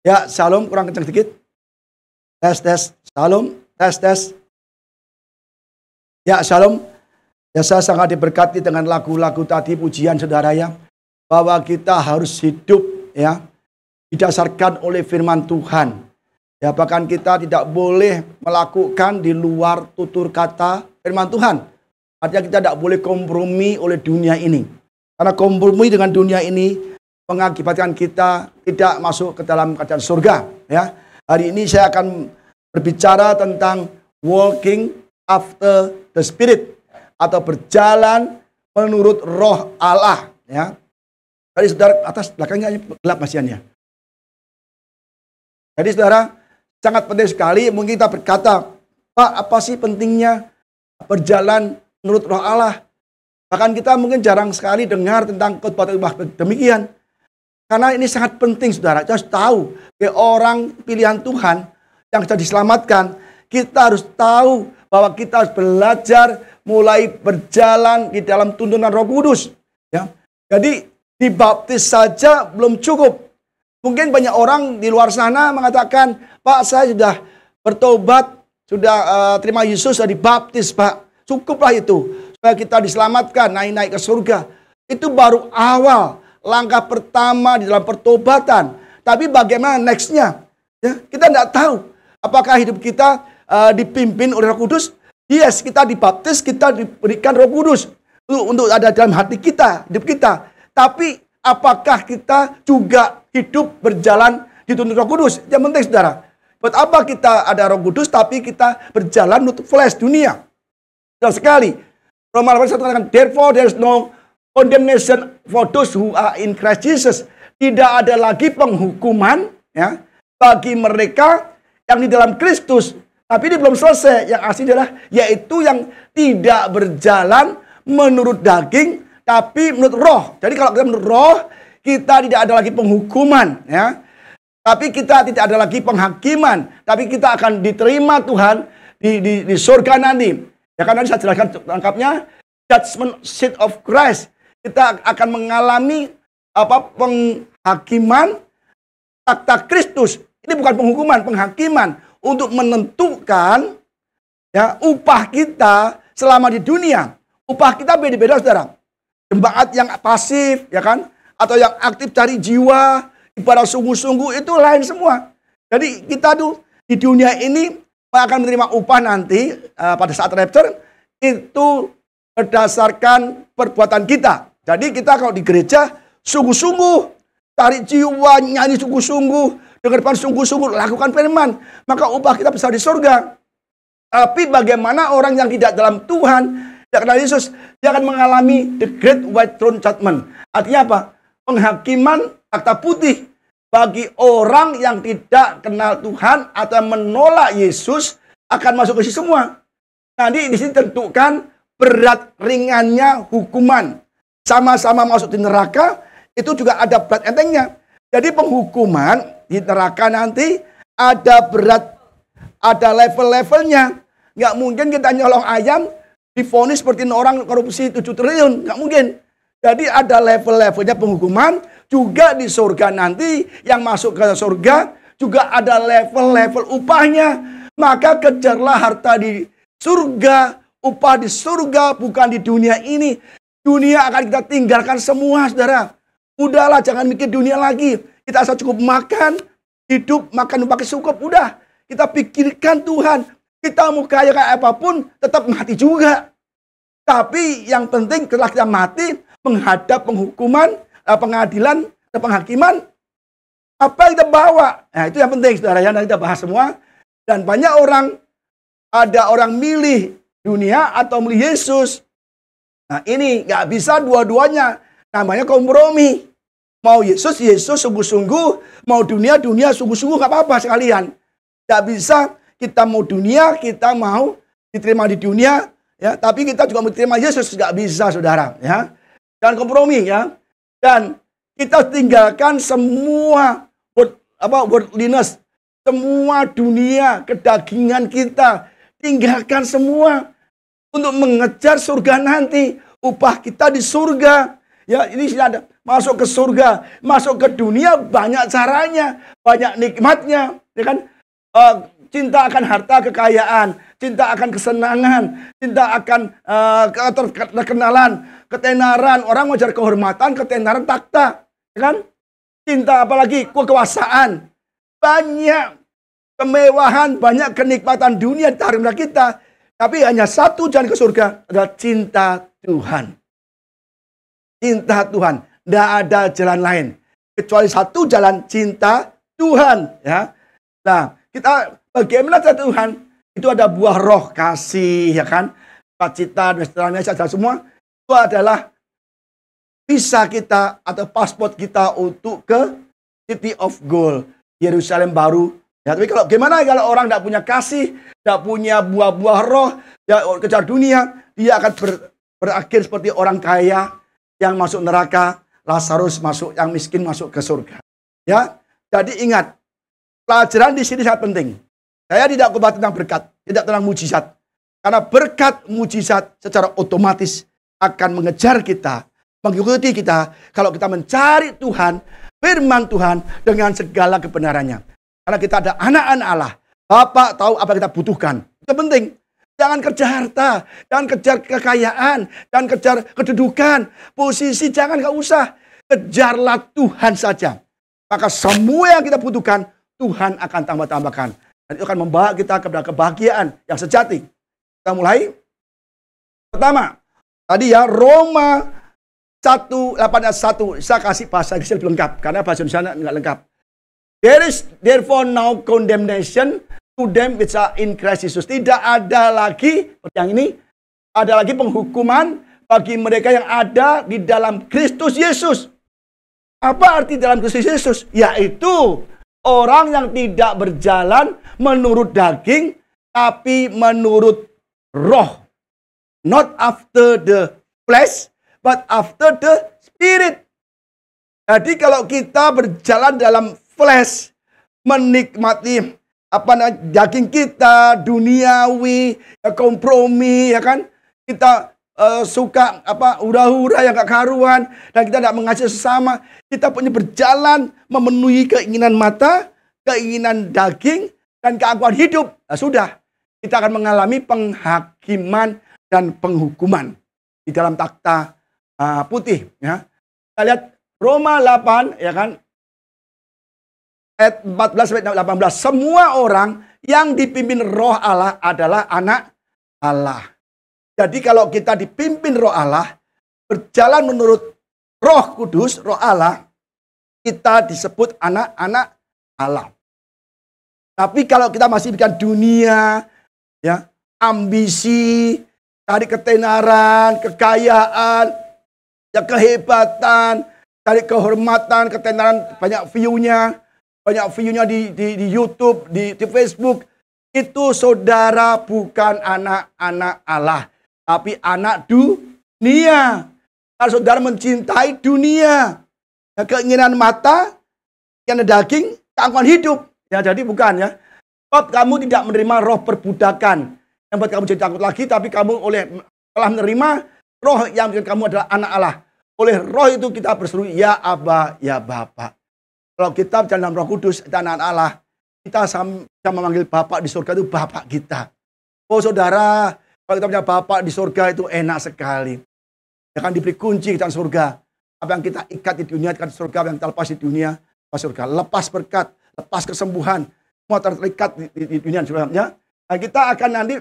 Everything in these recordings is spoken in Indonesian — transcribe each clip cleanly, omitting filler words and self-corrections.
Ya, shalom, kurang kencang sedikit. Tes, shalom, tes. Ya, shalom. Ya, saya sangat diberkati dengan lagu-lagu tadi, pujian saudara ya. Bahwa kita harus hidup ya, didasarkan oleh firman Tuhan. Ya, bahkan kita tidak boleh melakukan di luar tutur kata firman Tuhan. Artinya kita tidak boleh kompromi oleh dunia ini. Karena kompromi dengan dunia ini mengakibatkan kita tidak masuk ke dalam kerajaan surga. Ya, hari ini saya akan berbicara tentang walking after the Spirit atau berjalan menurut Roh Allah. Ya, tadi saudara atas belakangnya gelap masiannya. Jadi saudara sangat penting sekali. Mungkin kita berkata, Pak, apa sih pentingnya berjalan menurut Roh Allah? Bahkan kita mungkin jarang sekali dengar tentang khotbah demikian. Karena ini sangat penting saudara. Kita harus tahu orang pilihan Tuhan yang sudah diselamatkan. Kita harus tahu bahwa kita harus belajar mulai berjalan di dalam tuntunan Roh Kudus. Ya. Jadi dibaptis saja belum cukup. Mungkin banyak orang di luar sana mengatakan, Pak, saya sudah bertobat, sudah terima Yesus, sudah dibaptis, Pak. Cukuplah itu. Supaya kita diselamatkan, naik ke surga. Itu baru awal. Langkah pertama di dalam pertobatan. Tapi bagaimana nextnya? Ya, kita tidak tahu. Apakah hidup kita dipimpin oleh Roh Kudus? Yes, kita dibaptis, kita diberikan Roh Kudus. Untuk ada dalam hati kita, hidup kita. Tapi apakah kita juga hidup berjalan dituntun Roh Kudus? Yang penting saudara. Buat apa kita ada Roh Kudus tapi kita berjalan untuk flesh dunia? Jelas sekali. Roma 8:1 katakan, therefore there is no condemnation for those who are in Christ Jesus. Tidak ada lagi penghukuman ya bagi mereka yang di dalam Kristus. Tapi ini belum selesai. Yang asli adalah yaitu yang tidak berjalan menurut daging tapi menurut roh. Jadi kalau kita menurut roh, kita tidak ada lagi penghukuman ya. Tapi kita tidak ada lagi penghakiman, tapi kita akan diterima Tuhan di surga nanti. Ya kan nanti saya jelaskan lengkapnya, judgment seat of Christ. Kita akan mengalami penghakiman takhta Kristus. Ini bukan penghukuman, penghakiman untuk menentukan ya upah kita selama di dunia. Upah kita beda-beda saudara. Jemaat yang pasif ya kan, atau yang aktif cari jiwa, ibadah sungguh-sungguh itu lain semua. Jadi kita tuh di dunia ini akan menerima upah nanti pada saat rapture itu berdasarkan perbuatan kita. Jadi kita kalau di gereja sungguh-sungguh cari jiwa, nyanyi sungguh-sungguh, dengarkan sungguh-sungguh, lakukan firman, maka upah kita besar di surga. Tapi bagaimana orang yang tidak dalam Tuhan, tidak kenal Yesus, dia akan mengalami the great white throne judgment. Artinya apa? Penghakiman takhta putih bagi orang yang tidak kenal Tuhan atau menolak Yesus akan masuk ke situ semua. Nanti di sini tentukan berat ringannya hukuman. Sama-sama masuk di neraka, itu juga ada berat entengnya. Jadi penghukuman di neraka nanti ada berat, ada level-levelnya. Nggak mungkin kita nyolong ayam, divonis seperti orang korupsi 7 triliun. Nggak mungkin. Jadi ada level-levelnya penghukuman. Juga di surga nanti, yang masuk ke surga, juga ada level-level upahnya. Maka kejarlah harta di surga, upah di surga, bukan di dunia ini. Dunia akan kita tinggalkan semua, saudara. Udahlah, jangan mikir dunia lagi. Kita asal cukup makan, hidup, makan pakai cukup. Udah, kita pikirkan Tuhan. Kita mau kaya kayak apapun, tetap mati juga. Tapi yang penting setelah kita mati, menghadap penghukuman, pengadilan, dan penghakiman, apa yang kita bawa? Nah, itu yang penting, saudara. Nanti kita bahas semua. Dan banyak orang, ada orang milih dunia atau milih Yesus. Nah ini nggak bisa dua-duanya. Namanya kompromi. Mau Yesus, Yesus sungguh-sungguh. Mau dunia, dunia sungguh-sungguh. Nggak apa-apa sekalian. Nggak bisa kita mau dunia, kita mau diterima di dunia. Ya, tapi kita juga mau diterima Yesus. Nggak bisa saudara. Ya. Dan kompromi ya. Dan kita tinggalkan semua worldliness. Semua dunia, kedagingan kita. Tinggalkan semua. Untuk mengejar surga nanti. Upah kita di surga. Ya, ini sudah ada masuk ke surga, masuk ke dunia banyak caranya, banyak nikmatnya, ya kan? Cinta akan harta kekayaan, cinta akan kesenangan, cinta akan terkenalan, ketenaran, orang wajar kehormatan, ketenaran takhta, ya kan? Cinta apalagi kekuasaan, banyak kemewahan, banyak kenikmatan dunia ditarik kita, tapi hanya satu jalan ke surga adalah cinta Tuhan. Cinta Tuhan, tidak ada jalan lain kecuali satu jalan, cinta Tuhan, ya. Nah, kita bagaimana cinta Tuhan? Itu ada buah roh kasih, ya kan? Sukacita dan seterusnya semua itu adalah visa kita atau paspor kita untuk ke City of Gold, Yerusalem baru. Ya, tapi kalau gimana kalau orang tidak punya kasih, tidak punya buah-buah roh, ya kejar dunia, dia akan berakhir seperti orang kaya yang masuk neraka, Lazarus masuk, yang miskin masuk ke surga. Ya, jadi ingat, pelajaran di sini sangat penting. Saya tidak khotbah tentang berkat, tidak tentang mujizat. Karena berkat mujizat secara otomatis akan mengejar kita, mengikuti kita kalau kita mencari Tuhan, firman Tuhan dengan segala kebenarannya. Karena kita ada anak-anak Allah. Bapak tahu apa yang kita butuhkan. Itu penting. Jangan kejar harta, jangan kejar kekayaan, jangan kejar kedudukan, posisi, jangan, nggak usah. Kejarlah Tuhan saja. Maka semua yang kita butuhkan, Tuhan akan tambah-tambahkan. Dan itu akan membawa kita kepada kebahagiaan yang sejati. Kita mulai. Pertama, tadi ya, Roma 1, 8 ayat 1. Saya kasih bahasa Inggris lebih lengkap, karena bahasa Indonesia nggak lengkap. There is therefore now condemnation to them which are in Christ Jesus. Tidak ada lagi, seperti yang ini, ada lagi penghukuman bagi mereka yang ada di dalam Kristus Yesus. Apa arti dalam Kristus Yesus? Yaitu orang yang tidak berjalan menurut daging, tapi menurut roh. Not after the flesh, but after the spirit. Jadi kalau kita berjalan dalam flesh, menikmati daging kita, duniawi, kompromi, ya kan? Kita suka hura-hura yang gak karuan, dan kita tidak mengasihi sesama. Kita punya berjalan memenuhi keinginan mata, keinginan daging, dan keangkuhan hidup. Nah, sudah, kita akan mengalami penghakiman dan penghukuman di dalam takhta putih. Ya. Kita lihat Roma 8, ya kan? Ayat 14-18. Semua orang yang dipimpin roh Allah adalah anak Allah. Jadi kalau kita dipimpin roh Allah, berjalan menurut roh kudus, roh Allah, kita disebut anak-anak Allah. Tapi kalau kita masih berikan dunia, ya, ambisi, cari ketenaran, kekayaan, ya, kehebatan, cari kehormatan, ketenaran, banyak view-nya di YouTube, di Facebook, itu saudara bukan anak-anak Allah, tapi anak dunia. Kalau saudara mencintai dunia, ya, keinginan mata, keinginan daging, keangkuhan hidup, ya, jadi bukan, ya. Sebab kamu tidak menerima roh perbudakan yang buat kamu jadi takut lagi, tapi kamu telah menerima roh yang menjadikan kamu adalah anak Allah. Oleh roh itu kita berseru, ya Aba, ya Bapa. Kalau kita dalam Roh Kudus, kita anak Allah, kita bisa memanggil Bapak di surga itu Bapak kita. Oh saudara, kalau kita punya Bapak di surga itu enak sekali. Ya kan, diberi kunci kita surga. Apa yang kita ikat di dunia, ikat di surga. Apa yang kita lepas di dunia, lepas surga. Lepas berkat, lepas kesembuhan. Semua terikat di dunia. Ya. Nah, kita akan nanti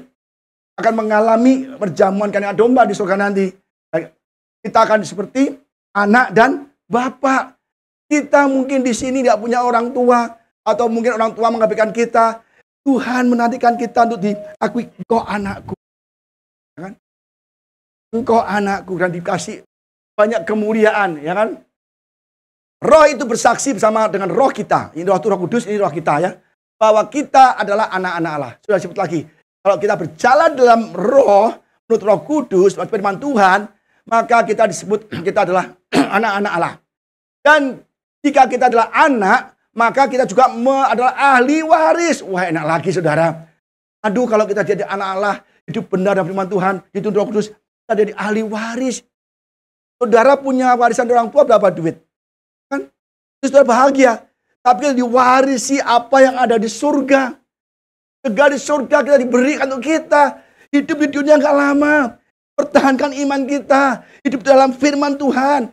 mengalami perjamuan kandang domba di surga nanti. Kita akan seperti anak dan Bapak. Kita mungkin di sini tidak punya orang tua, atau mungkin orang tua mengabaikan kita. Tuhan menantikan kita untuk diakui, engkau anakku. Ya kan? Engkau anakku, dan dikasih banyak kemuliaan, ya kan? Roh itu bersaksi bersama dengan roh kita. Ini roh kudus, ini roh kita, ya. Bahwa kita adalah anak-anak Allah. Sudah disebut lagi. Kalau kita berjalan dalam roh, menurut roh kudus, menurut firman Tuhan, maka kita disebut, kita adalah anak-anak Allah. Dan jika kita adalah anak, maka kita juga adalah ahli waris. Wah, enak lagi saudara. Aduh, kalau kita jadi anak Allah, hidup benar dan firman Tuhan, itu Roh Kudus, kita jadi ahli waris. Saudara punya warisan dari orang tua berapa duit? Kan? Saudara bahagia. Tapi kita diwarisi apa yang ada di surga. Segala di surga kita diberikan untuk kita. Hidup di dunia nggak lama. Pertahankan iman kita. Hidup dalam firman Tuhan.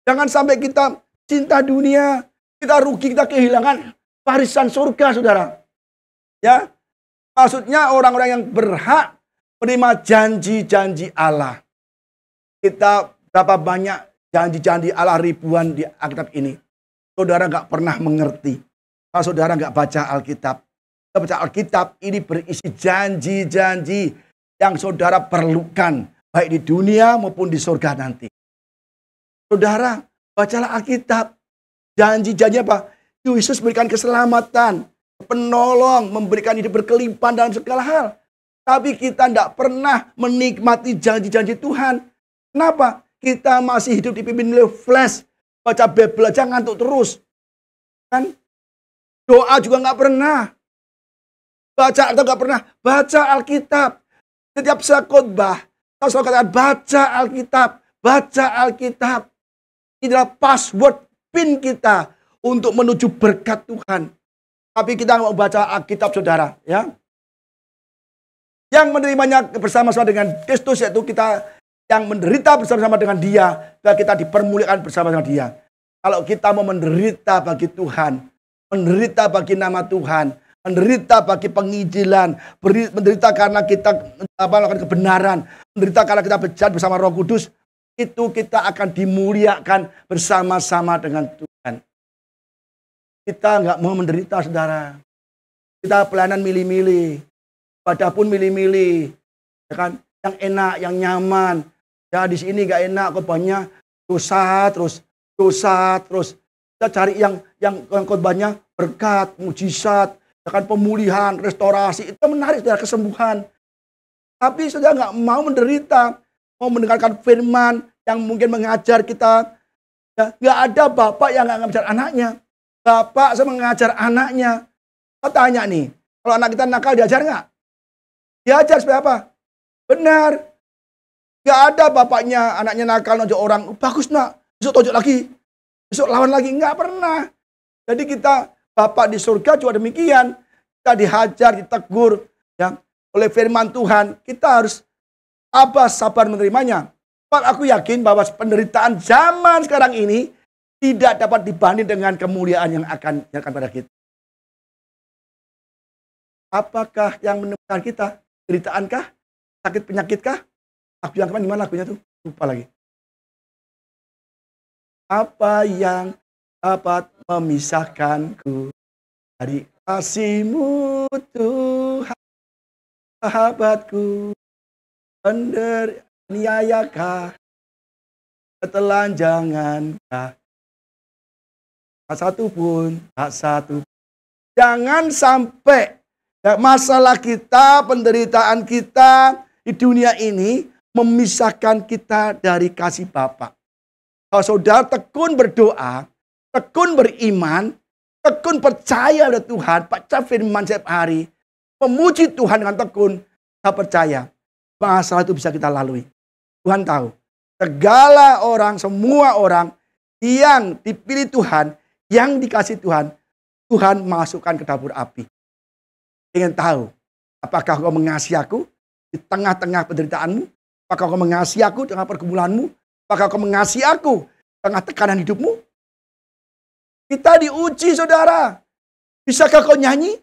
Jangan sampai kita cinta dunia. Kita rugi, kita kehilangan warisan surga, saudara. Ya, maksudnya orang-orang yang berhak menerima janji-janji Allah. Kita berapa banyak janji-janji Allah ribuan di Alkitab ini. Saudara nggak pernah mengerti. Kalau saudara nggak baca Alkitab. Baca Alkitab ini berisi janji-janji yang saudara perlukan. Baik di dunia maupun di surga nanti. Saudara, bacalah Alkitab. Janji-janji apa? Yesus memberikan keselamatan, penolong, memberikan hidup berkelimpahan dalam segala hal. Tapi kita tidak pernah menikmati janji-janji Tuhan. Kenapa? Kita masih hidup dipimpin oleh flesh. Baca Bible aja ngantuk terus. Kan? Doa juga nggak pernah. Baca atau nggak pernah. Baca Alkitab. Setiap saya khotbah, saya selalu katakan baca Alkitab. Baca Alkitab. Ini adalah password PIN kita untuk menuju berkat Tuhan. Tapi kita nggak mau baca Alkitab, saudara. Ya. Yang menerimanya bersama-sama dengan Kristus, yaitu kita yang menderita bersama-sama dengan Dia, dan kita dipermuliakan bersama-sama Dia. Kalau kita mau menderita bagi Tuhan, menderita bagi nama Tuhan, menderita bagi penginjilan, menderita karena kita melakukan kebenaran, menderita karena kita berjalan bersama Roh Kudus, itu kita akan dimuliakan bersama-sama dengan Tuhan. Kita nggak mau menderita, saudara. Kita pelayanan milih-milih, ibadah pun milih-milih, ya kan? Yang enak, yang nyaman. Ya di sini nggak enak, khotbahnya dosa terus. Kita cari yang khotbahnya berkat, mujizat, ya kan, pemulihan, restorasi. Itu menarik, saudara, kesembuhan. Tapi saudara nggak mau menderita. Mau mendengarkan firman yang mungkin mengajar kita. Ya, nggak ada bapak yang nggak mengajar anaknya. Bapak sama mengajar anaknya. Saya tanya nih, kalau anak kita nakal diajar nggak? Diajar supaya apa? Benar. Nggak ada bapaknya, anaknya nakal, nonjok orang. Bagus nak, besok tonjok lagi. Besok lawan lagi. Nggak pernah. Jadi kita, bapak di surga juga demikian. Kita dihajar, ditegur ya, oleh firman Tuhan. Kita harus sabar menerimanya. Pak, aku yakin bahwa penderitaan zaman sekarang ini tidak dapat dibanding dengan kemuliaan yang akan pada kita. Apakah yang menemukan kita? Penderitaankah? Sakit penyakitkah? Aku yang kemarin gimana lagunya tuh? Lupa lagi. Apa yang dapat memisahkanku dari kasih-Mu Tuhan, sahabatku? Niayakah, ketelanjangankah, tak satu pun. Jangan sampai masalah kita, penderitaan kita di dunia ini memisahkan kita dari kasih Bapa. Kalau saudara tekun berdoa, tekun beriman, tekun percaya pada Tuhan, baca firman setiap hari, memuji Tuhan dengan tekun, saya percaya masalah itu bisa kita lalui. Tuhan tahu. Segala orang, semua orang yang dipilih Tuhan, yang dikasih Tuhan, Tuhan masukkan ke dapur api. Ingin tahu, apakah kau mengasihi aku di tengah-tengah penderitaanmu? Apakah kau mengasihi aku dengan pergumulanmu? Apakah kau mengasihi aku tengah tekanan hidupmu? Kita diuji, saudara. Bisakah kau nyanyi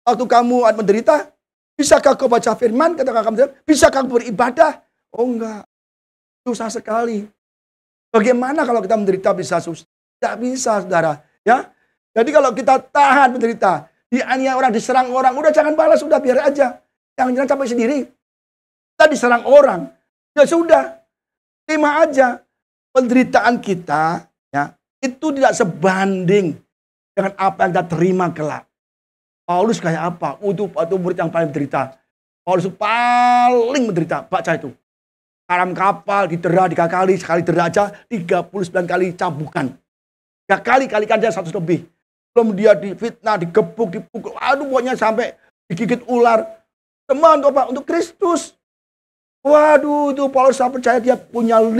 waktu kamu menderita? Bisakah kau baca firman ketika kamu menderita? Bisakah kau beribadah? Oh enggak. Susah sekali. Bagaimana kalau kita menderita bisa susah? Tidak bisa, saudara. Ya. Jadi kalau kita tahan menderita, dianiaya orang, diserang orang, udah jangan balas, udah biar aja. Yang jangan sampai sendiri. Kita diserang orang, ya sudah. Terima aja. Penderitaan kita, ya, itu tidak sebanding dengan apa yang kita terima kelak. Paulus kayak apa? Itu murid yang paling menderita. Paulus paling menderita. Baca itu. Karam kapal, didera 3 kali, sekali dera aja 39 kali cambukan. 3 kali kalikan dia 100 lebih. Belum dia difitnah, digebuk, dipukul. Aduh, pokoknya sampai digigit ular. Semua untuk apa? Untuk Kristus. Waduh, itu Paulus saya percaya dia punya 5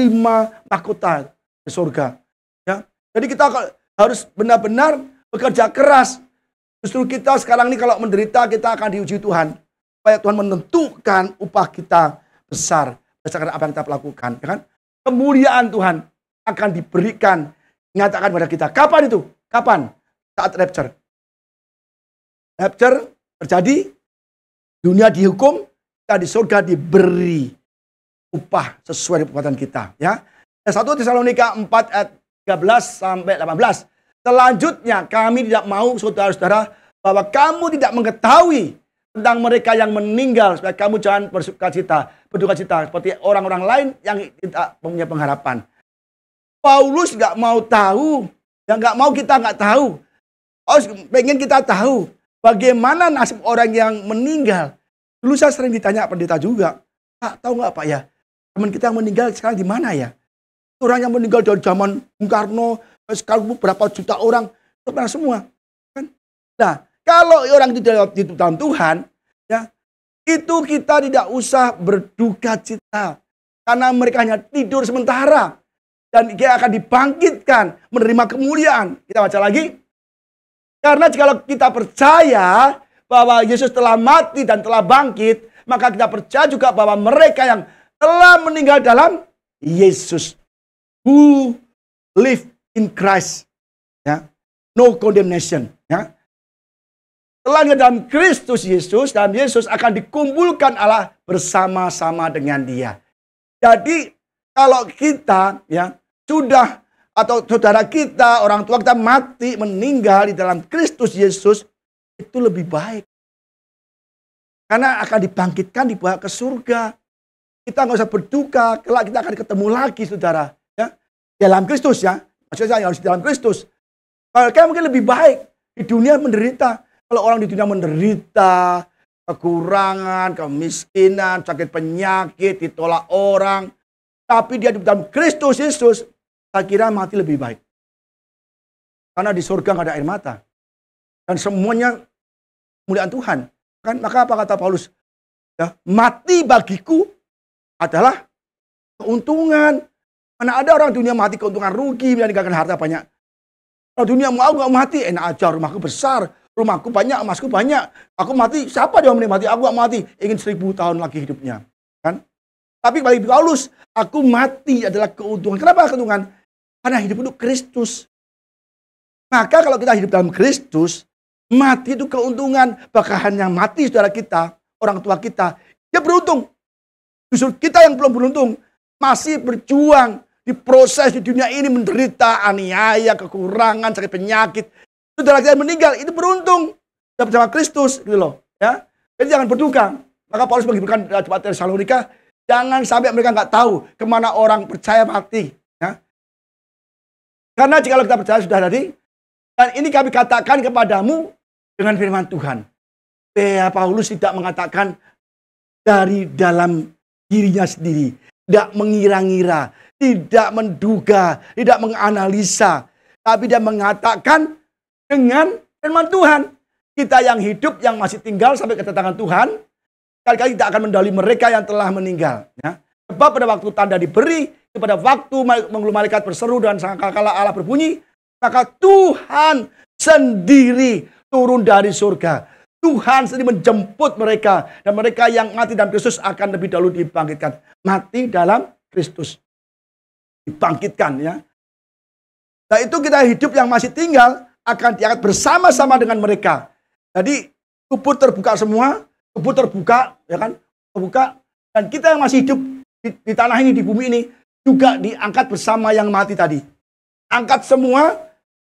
mahkota di surga. Ya. Jadi kita harus benar-benar bekerja keras. Justru kita sekarang ini kalau menderita, kita akan diuji Tuhan. Supaya Tuhan menentukan upah kita besar berdasarkan apa yang kita lakukan. Ya kan? Kemuliaan Tuhan akan diberikan, nyatakan kepada kita. Kapan itu? Kapan? Saat rapture. Rapture terjadi, dunia dihukum, kita di surga diberi upah sesuai dengan perbuatan kita. Ya. 1 Tesalonika 4 ayat 13 sampai 18. Selanjutnya kami tidak mau saudara-saudara bahwa kamu tidak mengetahui tentang mereka yang meninggal supaya kamu jangan berduka cita seperti orang-orang lain yang tidak punya pengharapan. Paulus nggak mau tahu, yang nggak mau kita nggak tahu. Paulus pengen kita tahu bagaimana nasib orang yang meninggal. Dulu saya sering ditanya pendeta juga, Pak, tahu nggak Pak ya, teman kita yang meninggal sekarang di mana ya? Orang yang meninggal dari zaman Bung Karno, sekarang berapa juta orang, itu pernah semua. Kan? Nah, kalau orang itu di dalam Tuhan, ya, itu kita tidak usah berduka cita. Karena mereka hanya tidur sementara. Dan dia akan dibangkitkan, menerima kemuliaan. Kita baca lagi. Karena jika kita percaya bahwa Yesus telah mati dan telah bangkit, maka kita percaya juga bahwa mereka yang telah meninggal dalam Yesus, who live in Christ, ya, no condemnation, ya. Telah dalam Kristus Yesus, dalam Yesus akan dikumpulkan Allah bersama-sama dengan Dia. Jadi kalau kita, ya, sudah atau saudara kita, orang tua kita mati, meninggal di dalam Kristus Yesus, itu lebih baik. Karena akan dibangkitkan, dibawa ke surga. Kita nggak usah berduka, kelak kita akan ketemu lagi, saudara. Ya, dalam Kristus, ya. Maksudnya harus di dalam Kristus. Kalau mungkin lebih baik di dunia menderita. Kalau orang di dunia menderita, kekurangan, kemiskinan, sakit penyakit, ditolak orang, tapi dia di dalam Kristus Yesus, saya kira mati lebih baik. Karena di surga nggak ada air mata. Dan semuanya kemuliaan Tuhan. Kan, maka apa kata Paulus? Ya, mati bagiku adalah keuntungan. Mana ada orang dunia mati keuntungan rugi, meninggalkan harta banyak. Kalau dunia mau nggak mati, enak aja, rumahku besar, rumahku banyak, emasku banyak. Aku mati, siapa dia menikmati? Aku nggak mati, ingin 1000 tahun lagi hidupnya. Kan? Tapi bagi Paulus, aku mati adalah keuntungan. Kenapa keuntungan? Karena hidup untuk Kristus. Maka kalau kita hidup dalam Kristus, mati itu keuntungan. Bahkan yang mati saudara kita, orang tua kita, dia beruntung. Justru kita yang belum beruntung, masih berjuang di proses di dunia ini, menderita, aniaya, kekurangan, sakit penyakit. Saudara kita yang meninggal, itu beruntung. Kita bersama Kristus, gitu loh. Ya. Jadi jangan berduka. Maka Paulus mengiburkan jemaat Tesalonika, jangan sampai mereka nggak tahu kemana orang percaya mati. Ya. Karena jika kita percaya sudah tadi, dan ini kami katakan kepadamu dengan firman Tuhan. Paulus tidak mengatakan dari dalam dirinya sendiri, tidak mengira-ngira, tidak menduga, tidak menganalisa, tapi dia mengatakan dengan firman Tuhan. Kita yang hidup, yang masih tinggal sampai kedatangan Tuhan, kali-kali tidak akan mendahului mereka yang telah meninggal. Ya. Sebab pada waktu tanda diberi, pada waktu malaikat berseru dan sangkakala Allah berbunyi, maka Tuhan sendiri turun dari surga. Tuhan sendiri menjemput mereka. Dan mereka yang mati dalam Kristus akan lebih dahulu dibangkitkan. Mati dalam Kristus. Dibangkitkan, ya. Nah itu kita hidup yang masih tinggal akan diangkat bersama-sama dengan mereka. Jadi kubur terbuka semua. Kubur terbuka, ya kan? Terbuka. Dan kita yang masih hidup di tanah ini, di bumi ini, juga diangkat bersama yang mati tadi. Angkat semua,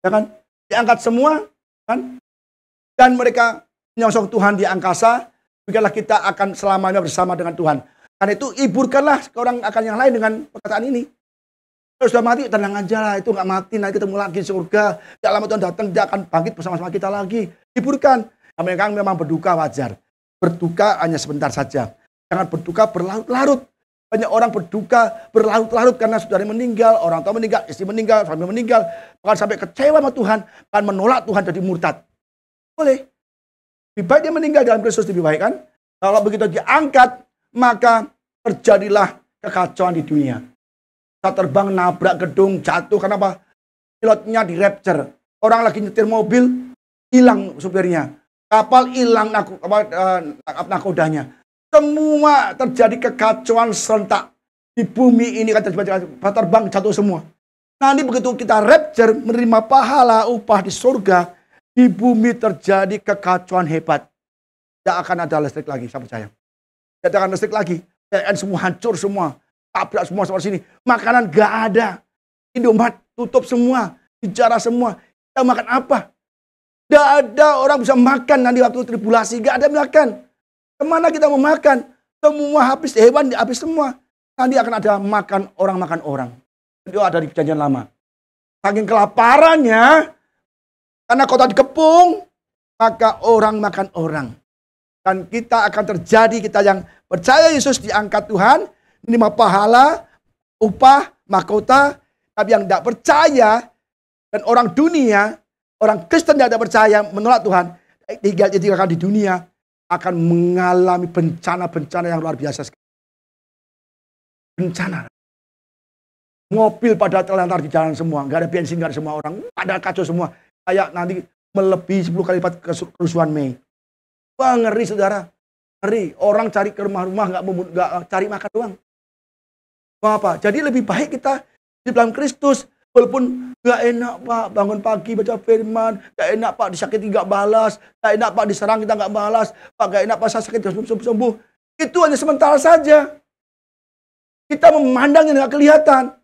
ya kan? Diangkat semua, kan? Dan mereka menyongsong Tuhan di angkasa, biarlah kita akan selamanya bersama dengan Tuhan. Karena itu hiburkanlah orang akan yang lain dengan perkataan ini. Kalau sudah mati, tenang aja lah, itu nggak mati, nanti ketemu lagi di surga. Tidak lama Tuhan datang, dia akan bangkit bersama-sama kita lagi. Hiburkan. Nah, mereka memang berduka wajar. Berduka hanya sebentar saja. Jangan berduka berlarut-larut. Banyak orang berduka berlarut-larut karena saudara meninggal, orang tua meninggal, istri meninggal, suami meninggal. Bahkan sampai kecewa sama Tuhan, bahkan menolak Tuhan jadi murtad. Boleh. Lebih baik dia meninggal dalam Kristus, lebih baik kan? Kalau begitu diangkat, maka terjadilah kekacauan di dunia. Pesawat terbang nabrak gedung, jatuh. Kenapa? Pilotnya di rapture. Orang lagi nyetir mobil, hilang supirnya. Kapal hilang nakodanya. Semua terjadi kekacauan serentak. Di bumi ini kan terjadi pesawat terbang jatuh semua. Nanti begitu kita rapture, menerima pahala upah di surga, di bumi terjadi kekacauan hebat. Tidak akan ada listrik lagi, saya percaya. Tidak akan listrik lagi. PLN semua hancur semua. Tabrak semua seperti sini. Makanan gak ada. Indomaret tutup semua. Bicara semua. Kita makan apa? Tidak ada orang bisa makan nanti waktu tribulasi. Gak ada makan. Kemana kita mau makan? Semua habis, hewan habis semua. Nanti akan ada makan orang. Itu ada di perjanjian lama. Saking kelaparannya, karena kota dikepung, maka orang makan orang. Dan kita akan terjadi, kita yang percaya Yesus diangkat Tuhan, menerima pahala, upah, mahkota. Tapi yang tidak percaya, dan orang dunia, orang Kristen yang tidak percaya, menolak Tuhan, tinggal di dunia, akan mengalami bencana-bencana yang luar biasa. Bencana. Mobil pada terlantar di jalan semua. Nggak ada bensin, nggak ada semua orang. Ada kacau semua. Kayak nanti melebihi 10 kali lipat kerusuhan Mei. Wah, ngeri saudara. Ngeri. Orang cari ke rumah-rumah, nggak cari makan doang. Wah, apa? Jadi lebih baik kita di dalam Kristus. Walaupun nggak enak Pak, bangun pagi baca firman. Nggak enak Pak, disakiti nggak balas. Nggak enak Pak, diserang kita nggak balas. Pak, nggak enak Pak, saya sakit sembuh. Itu hanya sementara saja. Kita memandang yang nggak kelihatan.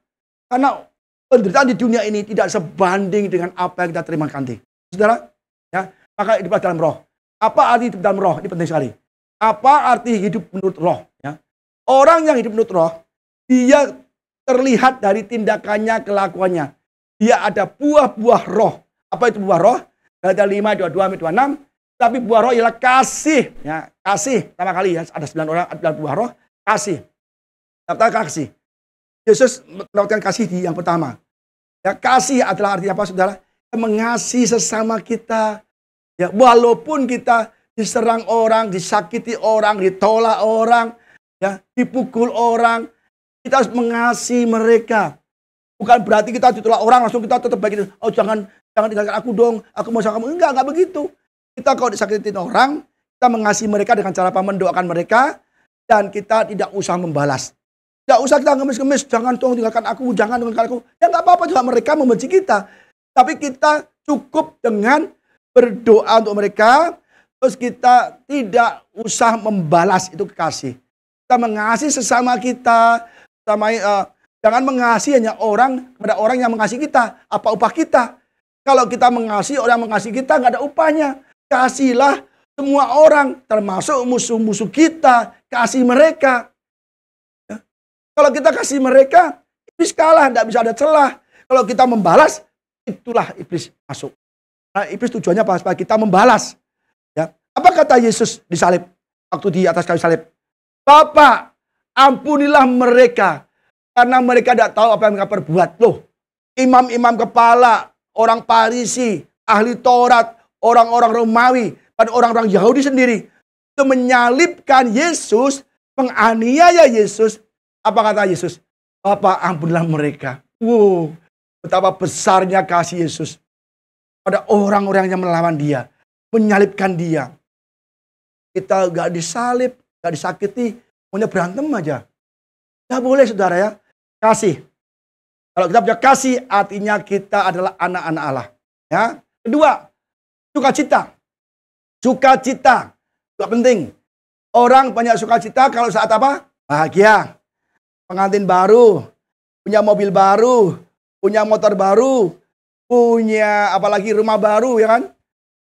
Karena penderitaan di dunia ini tidak sebanding dengan apa yang kita terima nanti. Saudara, ya, maka hidup dalam roh. Apa arti hidup dalam roh? Ini penting sekali. Apa arti hidup menurut roh? Ya. Orang yang hidup menurut roh, dia terlihat dari tindakannya, kelakuannya. Dia ada buah-buah roh. Apa itu buah roh? Galatia 5, 22, 26. Tapi buah roh ialah kasih. Ya, kasih, pertama kali ya, ada 9 orang, ada buah roh, kasih. Kata kasih. Yesus melakukan kasih di yang pertama. Ya, kasih adalah arti apa, saudara? Mengasihi sesama kita. Ya, walaupun kita diserang orang, disakiti orang, ditolak orang, ya, dipukul orang, kita harus mengasihi mereka. Bukan berarti kita ditolak orang langsung kita tetap baik. Oh, jangan tinggalkan aku dong. Aku mau sama kamu. Enggak begitu. Kita kalau disakitin orang, kita mengasihi mereka dengan cara mendoakan mereka dan kita tidak usah membalas. Tidak usah kita ngemis-ngemis, jangan dong tinggalkan aku, jangan tinggalkan aku. Ya nggak apa-apa juga mereka membenci kita. Tapi kita cukup dengan berdoa untuk mereka, terus kita tidak usah membalas itu kasih. Kita mengasihi sesama kita, jangan mengasihi hanya orang kepada orang yang mengasihi kita. Apa upah kita? Kalau kita mengasihi orang yang mengasihi kita, nggak ada upahnya. Kasihlah semua orang, termasuk musuh-musuh kita, kasih mereka. Kalau kita kasih mereka, iblis kalah, tidak bisa ada celah. Kalau kita membalas, itulah iblis masuk. Nah, iblis tujuannya apa? Supaya kita membalas. Ya. Apa kata Yesus di salib? Waktu di atas kayu salib. Bapa, ampunilah mereka. Karena mereka tidak tahu apa yang mereka perbuat. Loh, imam-imam kepala, orang Farisi, ahli Taurat, orang-orang Romawi, dan orang-orang Yahudi sendiri. Itu menyalibkan Yesus, menganiaya Yesus. Apa kata Yesus? Bapa, ampunilah mereka. Wow, betapa besarnya kasih Yesus pada orang-orang yang melawan dia, menyalibkan dia. Kita gak disalib, gak disakiti, maunya berantem aja. Gak boleh saudara ya. Kasih. Kalau kita punya kasih, artinya kita adalah anak-anak Allah. Ya. Kedua, sukacita. Sukacita. Juga penting. Orang banyak sukacita kalau saat apa? Bahagia. Pengantin baru, punya mobil baru, punya motor baru, punya apalagi rumah baru, ya kan?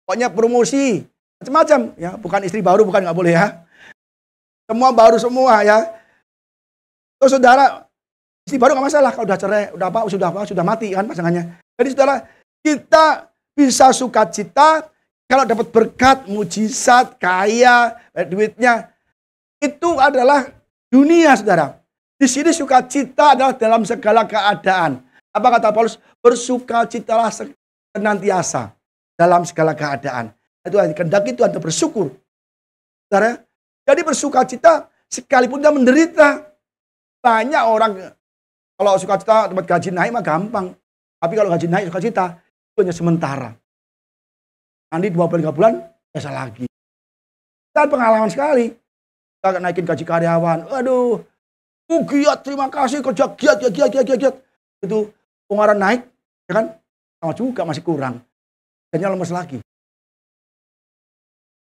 Pokoknya promosi, macam-macam, ya. Bukan istri baru, bukan, nggak boleh ya. Semua baru semua ya. Terus saudara, istri baru nggak masalah kalau udah cerai, sudah mati kan pasangannya. Jadi saudara, kita bisa sukacita kalau dapat berkat, mujizat, kaya, duitnya. Itu adalah dunia, saudara. Di sini sukacita adalah dalam segala keadaan. Apa kata Paulus? Bersukacitalah senantiasa dalam segala keadaan. Itu kehendaki Tuhan untuk bersyukur. Saudara, jadi bersukacita sekalipun dia menderita. Banyak orang kalau sukacita dapat gaji naik mah gampang. Tapi kalau gaji naik sukacita itu hanya sementara. Nanti 2 bulan 3 bulan biasa lagi. Dan pengalaman sekali. Kita naikin gaji karyawan. Aduh, giat, terima kasih kerja giat. Itu pengeluaran naik, ya kan? Sama juga masih kurang. Jadinya lemes lagi.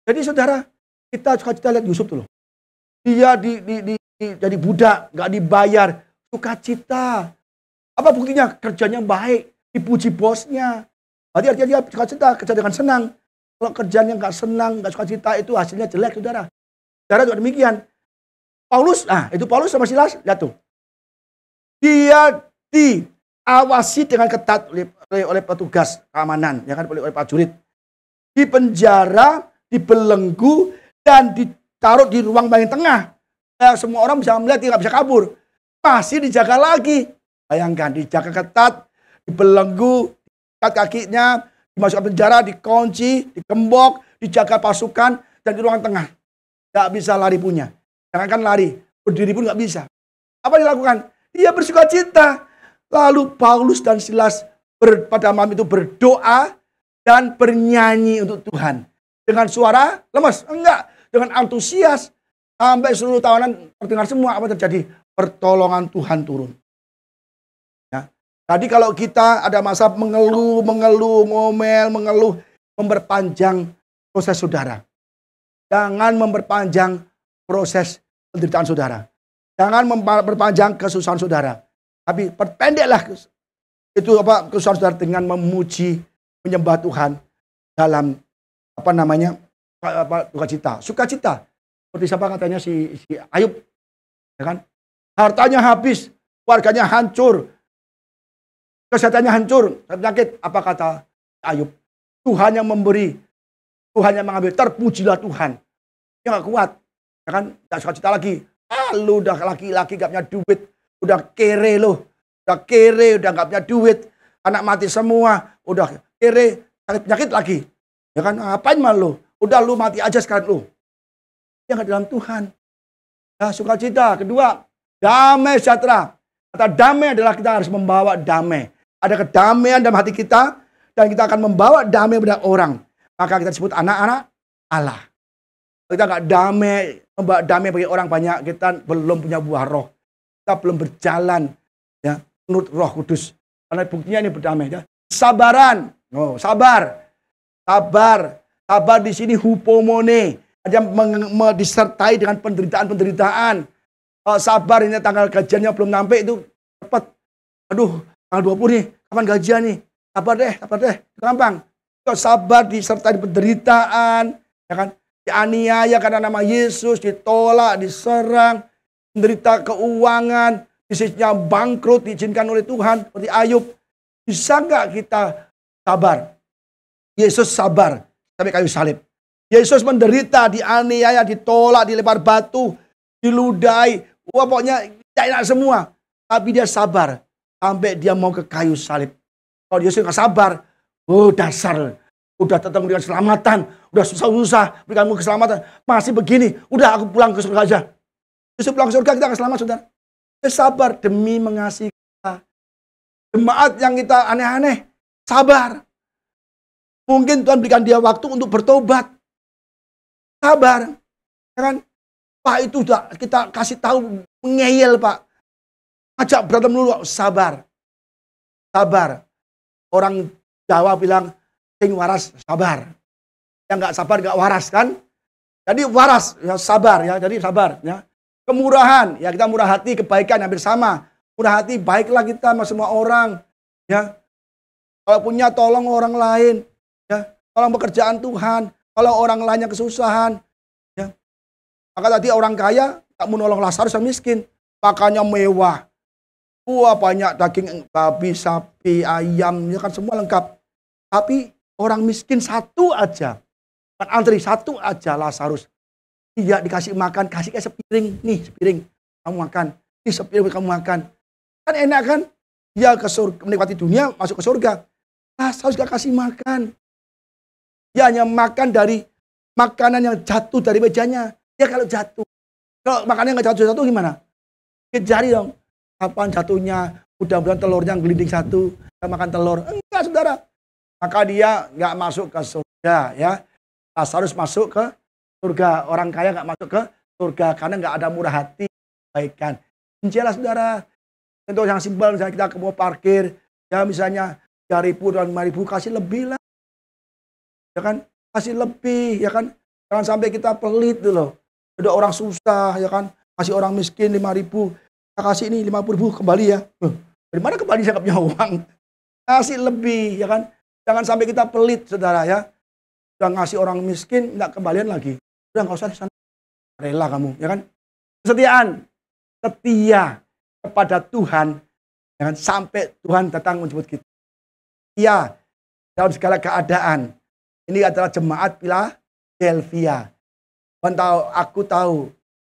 Jadi saudara, kita lihat Yusuf tuh loh. Dia jadi budak, nggak dibayar, sukacita. Apa buktinya? Kerjanya baik, dipuji bosnya. Berarti artinya dia sukacita, kerja dengan senang. Kalau kerjanya nggak senang, nggak sukacita, itu hasilnya jelek, saudara. Saudara juga demikian. Paulus sama Silas, lihat tuh. Dia diawasi dengan ketat oleh petugas keamanan, ya kan, oleh prajurit. Di penjara, dibelenggu, dan ditaruh di ruang paling tengah. Semua orang bisa melihat, dia nggak bisa kabur. Masih dijaga lagi. Bayangkan, dijaga ketat, dibelenggu, diikat kakinya, dimasukkan penjara, dikunci, dikembok, dijaga pasukan, dan di ruang tengah. Nggak bisa lari punya. Jangankan lari, berdiri pun nggak bisa. Apa dilakukan? Dia bersuka cita. Lalu Paulus dan Silas pada malam itu berdoa dan bernyanyi untuk Tuhan. Dengan suara lemas? Enggak. Dengan antusias. Sampai seluruh tawanan terdengar semua apa terjadi. Pertolongan Tuhan turun. Ya. Tadi kalau kita ada masa mengeluh, ngomel, memperpanjang proses saudara. Jangan memperpanjang proses penderitaan saudara. Jangan memperpanjang kesusahan saudara. Tapi perpendeklah itu kesusahan saudara dengan memuji, menyembah Tuhan dalam sukacita. Sukacita. Seperti siapa katanya si Ayub, ya kan? Hartanya habis, warganya hancur, kesehatannya hancur, penyakit. Apa kata Ayub? Tuhan yang memberi, Tuhan yang mengambil. Terpujilah Tuhan. Dia nggak kuat, ya kan? Nggak sukacita lagi. Lu udah laki-laki gak punya duit, udah kere lo, udah gak punya duit, anak mati semua, udah kere, sakit penyakit lagi, ya kan? Ngapain malu? Udah lu mati aja sekarang lu. Dia nggak dalam Tuhan. Nah, sukacita. Kedua, damai sejahtera. Kata damai adalah kita harus membawa damai. Ada kedamaian dalam hati kita dan kita akan membawa damai pada orang. Maka kita disebut anak-anak Allah. Kita nggak damai, membawa damai bagi orang banyak, kita belum punya buah roh. Kita belum berjalan ya menurut Roh Kudus. Karena buktinya ini berdamai ya. Sabaran. Sabar di sini hupomone. Ada disertai dengan penderitaan. Sabar, ini tanggal gajiannya belum sampai itu cepat. Aduh, tanggal 20 nih, kapan gajian nih? Sabar deh, gampang. Sabar disertai penderitaan, ya kan? Dianiaya karena nama Yesus, ditolak, diserang, menderita keuangan, bisnisnya bangkrut, diizinkan oleh Tuhan, seperti Ayub. Bisa nggak kita sabar? Yesus sabar sampai kayu salib. Yesus menderita, dianiaya, ditolak, dilempar batu, diludahi. Wah, pokoknya tidak enak semua. Tapi dia sabar sampai dia mau ke kayu salib. Kalau Yesus nggak sabar, dasar. Udah datang dengan keselamatan, udah susah-susah berikanmu keselamatan, masih begini, udah aku pulang ke surga aja. Yesus pulang ke surga, kita akan selamat, saudara. Dia sabar demi mengasihi kita. Jemaat yang kita aneh-aneh, sabar. Mungkin Tuhan berikan dia waktu untuk bertobat. Sabar, ya kan? Pak itu udah kita kasih tahu ngeyel Pak, ajak berantem dulu, sabar. Orang Jawa bilang sing waras sabar, yang nggak sabar nggak waras kan? Jadi waras ya sabar ya, jadi sabar ya. Kemurahan ya, kita murah hati, kebaikan hampir sama. Murah hati, baiklah kita sama semua orang ya. Kalau punya tolong orang lain ya, tolong pekerjaan Tuhan. Kalau orang lainnya kesusahan, ya. Maka tadi orang kaya tak menolong Lazarus yang miskin, makannya mewah. Wah, banyak daging babi, sapi, ayam, ya kan semua lengkap. Tapi orang miskin satu aja, kan antri satu aja Lazarus. Dia dikasih makan, kasih kayak sepiring, nih sepiring kamu makan, nih sepiring kamu makan. Kan enak kan? Dia ke surga, menikmati dunia, masuk ke surga. Lazarus gak kasih makan. Dia hanya makan dari makanan yang jatuh dari mejanya. Dia kalau jatuh, Kalau makannya nggak jatuh-jatuh gimana? Kejar dong. Kapan jatuhnya? Mudah-mudahan telurnya gelinding satu. Kita makan telur. Enggak, saudara. Maka dia nggak masuk ke surga, ya. Lazarus masuk ke surga. Orang kaya nggak masuk ke surga karena nggak ada murah hati, kebaikan. Injilah saudara. Contoh yang simpel, misalnya kita mau parkir, ya misalnya 3.000 dan 5.000, kasih lebih lah. Ya kan? Kasih lebih, ya kan? Jangan sampai kita pelit tuh loh. Ada orang susah, ya kan? Kasih orang miskin 5.000, kita kasih ini 50.000 kembali ya. Dari mana kembali saya nggak punya uang? Kasih lebih, ya kan? Jangan sampai kita pelit, saudara ya. Udah ngasih orang miskin, nggak kembalian lagi. Udah nggak usah di sana. Rela kamu, ya kan? Kesetiaan, setia kepada Tuhan, jangan sampai Tuhan datang menjemput kita. Setia dalam segala keadaan. Ini adalah jemaat Philadelphia. Tuhan tahu, aku tahu,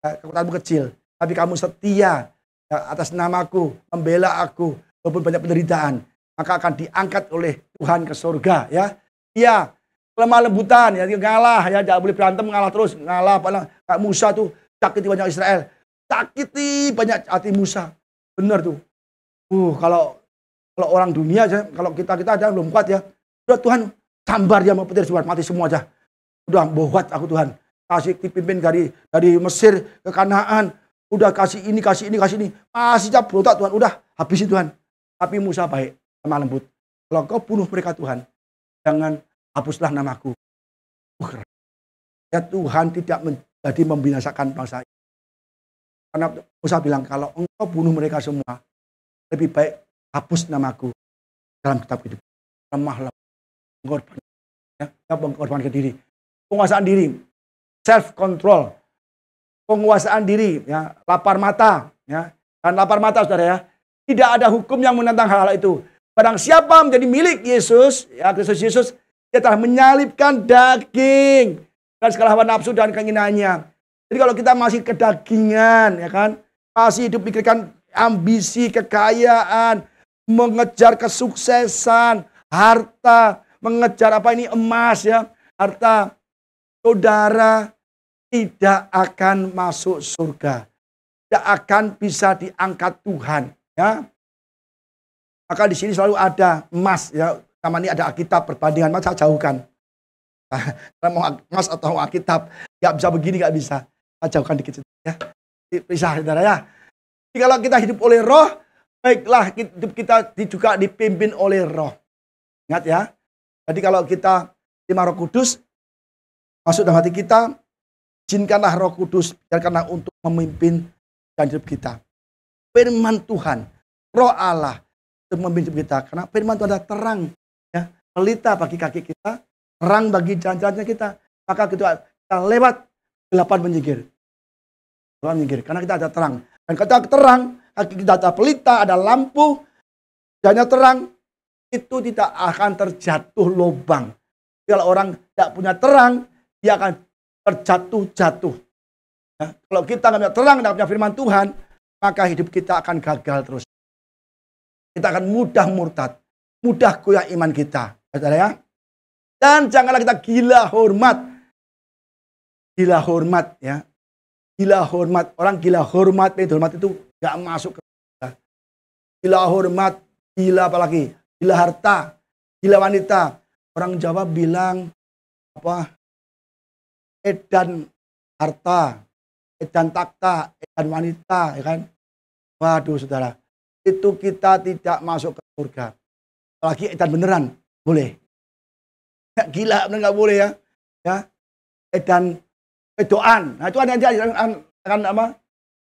kekuatanmu kecil, tapi kamu setia atas namaku, membela aku, walaupun banyak penderitaan, maka akan diangkat oleh Tuhan ke surga, ya. Iya, lemah lembutan, ya, ngalah, ya, jangan boleh berantem, ngalah terus, ngalah. Kayak Musa tuh sakiti banyak Israel, sakiti banyak hati Musa, benar tuh. Kalau orang dunia aja, kalau kita aja belum kuat ya, udah Tuhan sambar dia mau petir suar mati semua aja, udah buat aku Tuhan, kasih dipimpin dari Mesir ke Kanaan, udah kasih ini, masih cap berontak Tuhan, udah habisi Tuhan. Tapi Musa baik, lemah lembut. Kalau kau bunuh mereka Tuhan, jangan hapuslah namaku. Ya Tuhan tidak menjadi membinasakan bangsa ini. Karena Musa bilang, kalau engkau bunuh mereka semua, lebih baik hapus namaku dalam kitab hidup. Lemah lembut, ya, mengorbankan diri. Penguasaan diri, self control, penguasaan diri, ya, lapar mata, ya, dan lapar mata saudara ya. Tidak ada hukum yang menentang hal-hal itu. Barang siapa menjadi milik Yesus, ya Kristus Yesus, dia telah menyalibkan daging dan segala hawa nafsu dan keinginannya. Jadi kalau kita masih kedagingan, ya kan, masih hidup pikirkan ambisi, kekayaan, mengejar kesuksesan, harta, mengejar apa ini emas, ya, harta, saudara tidak akan masuk surga, tidak akan bisa diangkat Tuhan, ya. Maka di sini selalu ada emas, ya, namanya ada Alkitab, perbandingan emas saya jauhkan. Karena mau emas atau Alkitab, nggak bisa begini, nggak bisa. Saya jauhkan dikit, ya. Pisah, saudara ya. Jadi kalau kita hidup oleh Roh, baiklah hidup kita juga dipimpin oleh Roh. Ingat ya. Jadi kalau kita terima Roh Kudus masuk dalam hati kita, izinkanlah Roh Kudus biarkanlah untuk memimpin dan hidup kita. Firman Tuhan, Roh Allah untuk memimpin hidup kita. Karena firman Tuhan adalah terang, ya, pelita bagi kaki kita, terang bagi jalan-jalannya kita. Maka kita lewat gelapan menyingkir. Karena kita ada terang. Dan kita terang, kaki kita ada pelita, ada lampu, jalannya terang, itu tidak akan terjatuh lubang. Kalau orang tidak punya terang, dia akan terjatuh-jatuh. Ya, kalau kita nggak punya terang, nggak punya firman Tuhan, maka hidup kita akan gagal terus. Kita akan mudah murtad, mudah goyah iman kita, saudara ya. Dan janganlah kita gila hormat, ya. Gila hormat, orang gila hormat itu nggak masuk ke kita. Gila hormat, gila apalagi, gila harta, gila wanita. Orang Jawa bilang apa? Edan harta, edan takta, edan wanita, ya kan? Waduh, saudara, itu kita tidak masuk ke surga. Apalagi edan beneran, boleh. Gila bener nggak boleh ya, ya. Edan edoan, nah itu ada akan apa?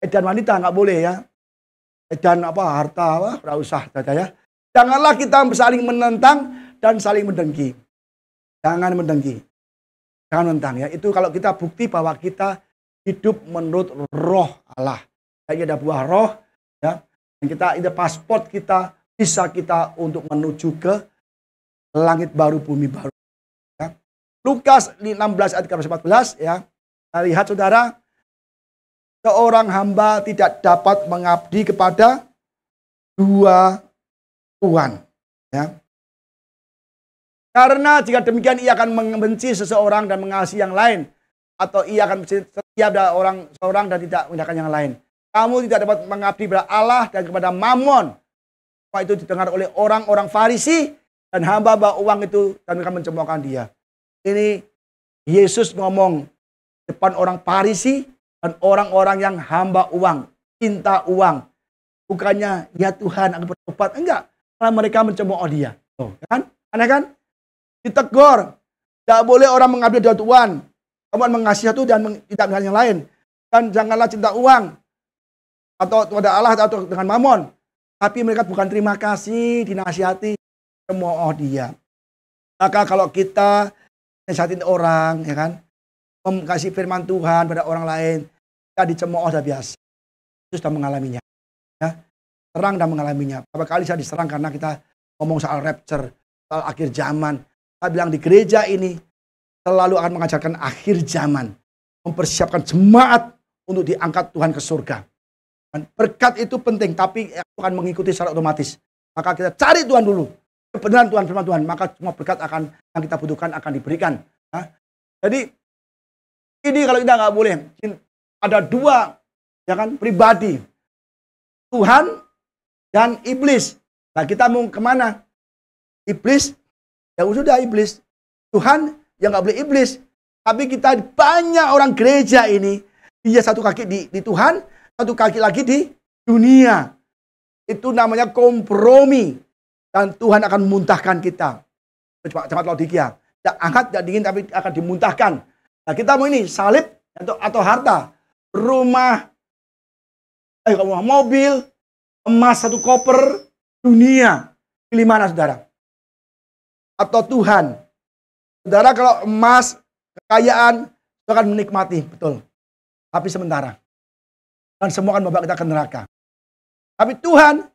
Edan wanita nggak boleh ya. Edan apa harta, apa? Nggak usah, saudara ya. Janganlah kita saling menentang dan saling mendengki. Jangan mendengki. Jangan menentang ya. Itu kalau kita bukti bahwa kita hidup menurut Roh Allah. Jadi ada buah roh ya. Dan kita itu paspor kita, bisa kita untuk menuju ke langit baru, bumi baru. Ya. Lukas 16 ayat 14 ya. Lihat saudara, seorang hamba tidak dapat mengabdi kepada dua tuan. Ya. Karena jika demikian ia akan membenci seseorang dan mengasihi yang lain. atau ia akan setia pada orang seorang dan tidak mengindahkan yang lain. Kamu tidak dapat mengabdi kepada Allah dan kepada Mammon. Semua itu didengar oleh orang-orang Farisi dan hamba-hamba uang itu, dan mereka mencemoohkan dia. Ini Yesus ngomong depan orang Farisi dan orang-orang yang hamba uang, cinta uang. Bukannya, ya Tuhan aku bertobat. Enggak, karena mereka mencemooh dia. Oh, kan? Aneh kan? Ditegur. Tidak boleh orang mengambil dari Tuhan. Kamu mengasihi satu dan tidak mengasihi yang lain. Dan janganlah cinta uang. Atau kepada Allah atau dengan Mammon. Tapi mereka bukan terima kasih, dinasihati, cemooh dia. Maka kalau kita nasihatin orang, ya kan, kasih firman Tuhan pada orang lain, kita dicemooh sudah biasa. Itu sudah mengalaminya. Ya. Serang dan mengalaminya. Berapa kali saya diserang karena kita ngomong soal rapture, soal akhir zaman. Saya bilang di gereja ini selalu akan mengajarkan akhir zaman. Mempersiapkan jemaat untuk diangkat Tuhan ke surga. Dan berkat itu penting, tapi akan mengikuti secara otomatis. Maka kita cari Tuhan dulu. Kebenaran Tuhan, firman Tuhan. Maka semua berkat akan yang kita butuhkan akan diberikan. Nah, jadi ini kalau kita nggak boleh. Ada dua, ya kan, pribadi. Tuhan dan iblis. Nah, kita mau kemana? Iblis, ya sudah iblis. Tuhan, ya nggak boleh iblis. Tapi kita banyak orang gereja ini, dia satu kaki di Tuhan, satu kaki lagi di dunia. Itu namanya kompromi. Dan Tuhan akan memuntahkan kita. Jemaat Laodikia. Tidak hangat, tidak dingin, tapi akan dimuntahkan. Nah, kita mau ini, salib atau harta. Rumah, mobil, emas satu koper, dunia. Pilih mana, saudara? Atau Tuhan? Saudara, kalau emas, kekayaan, itu akan menikmati, betul. Tapi sementara. Dan semua akan membawa kita ke neraka. Tapi Tuhan,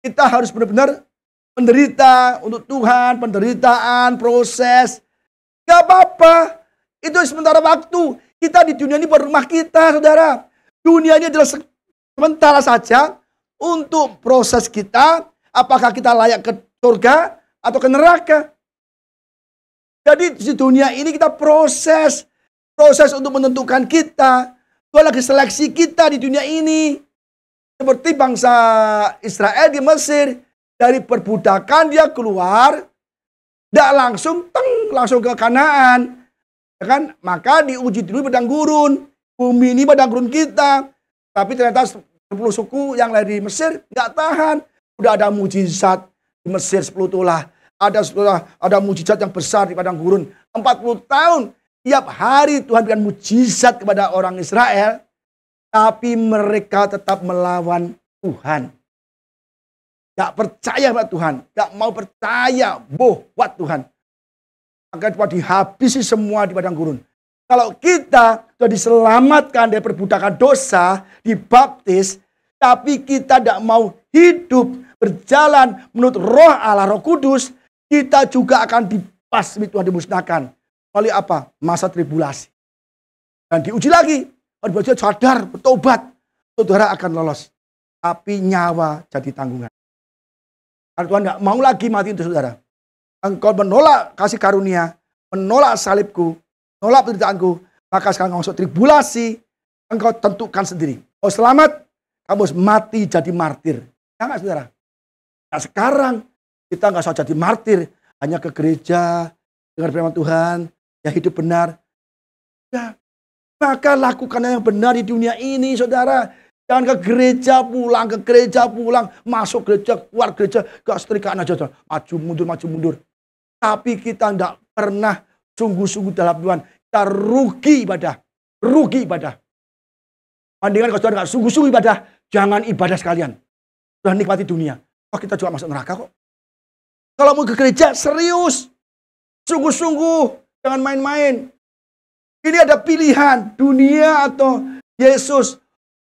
kita harus benar-benar menderita untuk Tuhan, penderitaan, proses. Gak apa-apa. Itu sementara waktu. Kita di dunia ini bukan rumah kita, saudara. Dunia ini adalah sementara saja untuk proses kita. Apakah kita layak ke surga atau ke neraka. Jadi di dunia ini kita proses. Proses untuk menentukan kita. Tuhan lagi seleksi kita di dunia ini. Seperti bangsa Israel di Mesir. Dari perbudakan dia keluar. Tidak langsung ke Kanaan. Ya kan? Maka diuji dulu padang gurun. Bumi ini padang gurun kita. Tapi ternyata 10 suku yang lahir di Mesir nggak tahan. Udah ada mujizat di Mesir 10 tulah. Ada mujizat yang besar di padang gurun. 40 tahun. Tiap hari Tuhan berikan mujizat kepada orang Israel. Tapi mereka tetap melawan Tuhan. Gak percaya pada Tuhan. Gak mau percaya buat Tuhan. Maka dihabisi semua di padang gurun. Kalau kita sudah diselamatkan dari perbudakan dosa, dibaptis, tapi kita tidak mau hidup, berjalan menurut roh Allah, roh kudus, kita juga akan dibasmi Tuhan, dimusnahkan. Melalui apa? Masa tribulasi. Dan diuji lagi. Kalau berjaya sadar, bertobat, saudara akan lolos. Tapi nyawa jadi tanggungan. Karena Tuhan tidak mau lagi mati untuk saudara. Engkau menolak kasih karunia, menolak salibku, menolak penderitaanku, maka sekarang engkau masuk tribulasi, engkau tentukan sendiri. Kau selamat, kamu harus mati jadi martir. Ya nggak, saudara? Nah, sekarang kita nggak usah jadi martir, hanya ke gereja, dengar firman Tuhan, ya hidup benar. Ya, maka lakukan yang benar di dunia ini, saudara. Jangan ke gereja pulang, masuk gereja, keluar gereja, gak setrikaan aja. Maju mundur. Tapi kita tidak pernah sungguh-sungguh dalam Tuhan. Kita rugi ibadah. Mendingan kalau saudara gak sungguh-sungguh ibadah, jangan ibadah sekalian. Sudah nikmati dunia. Oh, kita juga masuk neraka kok. Kalau mau ke gereja, serius. Sungguh-sungguh, jangan main-main. Ini ada pilihan, dunia atau Yesus.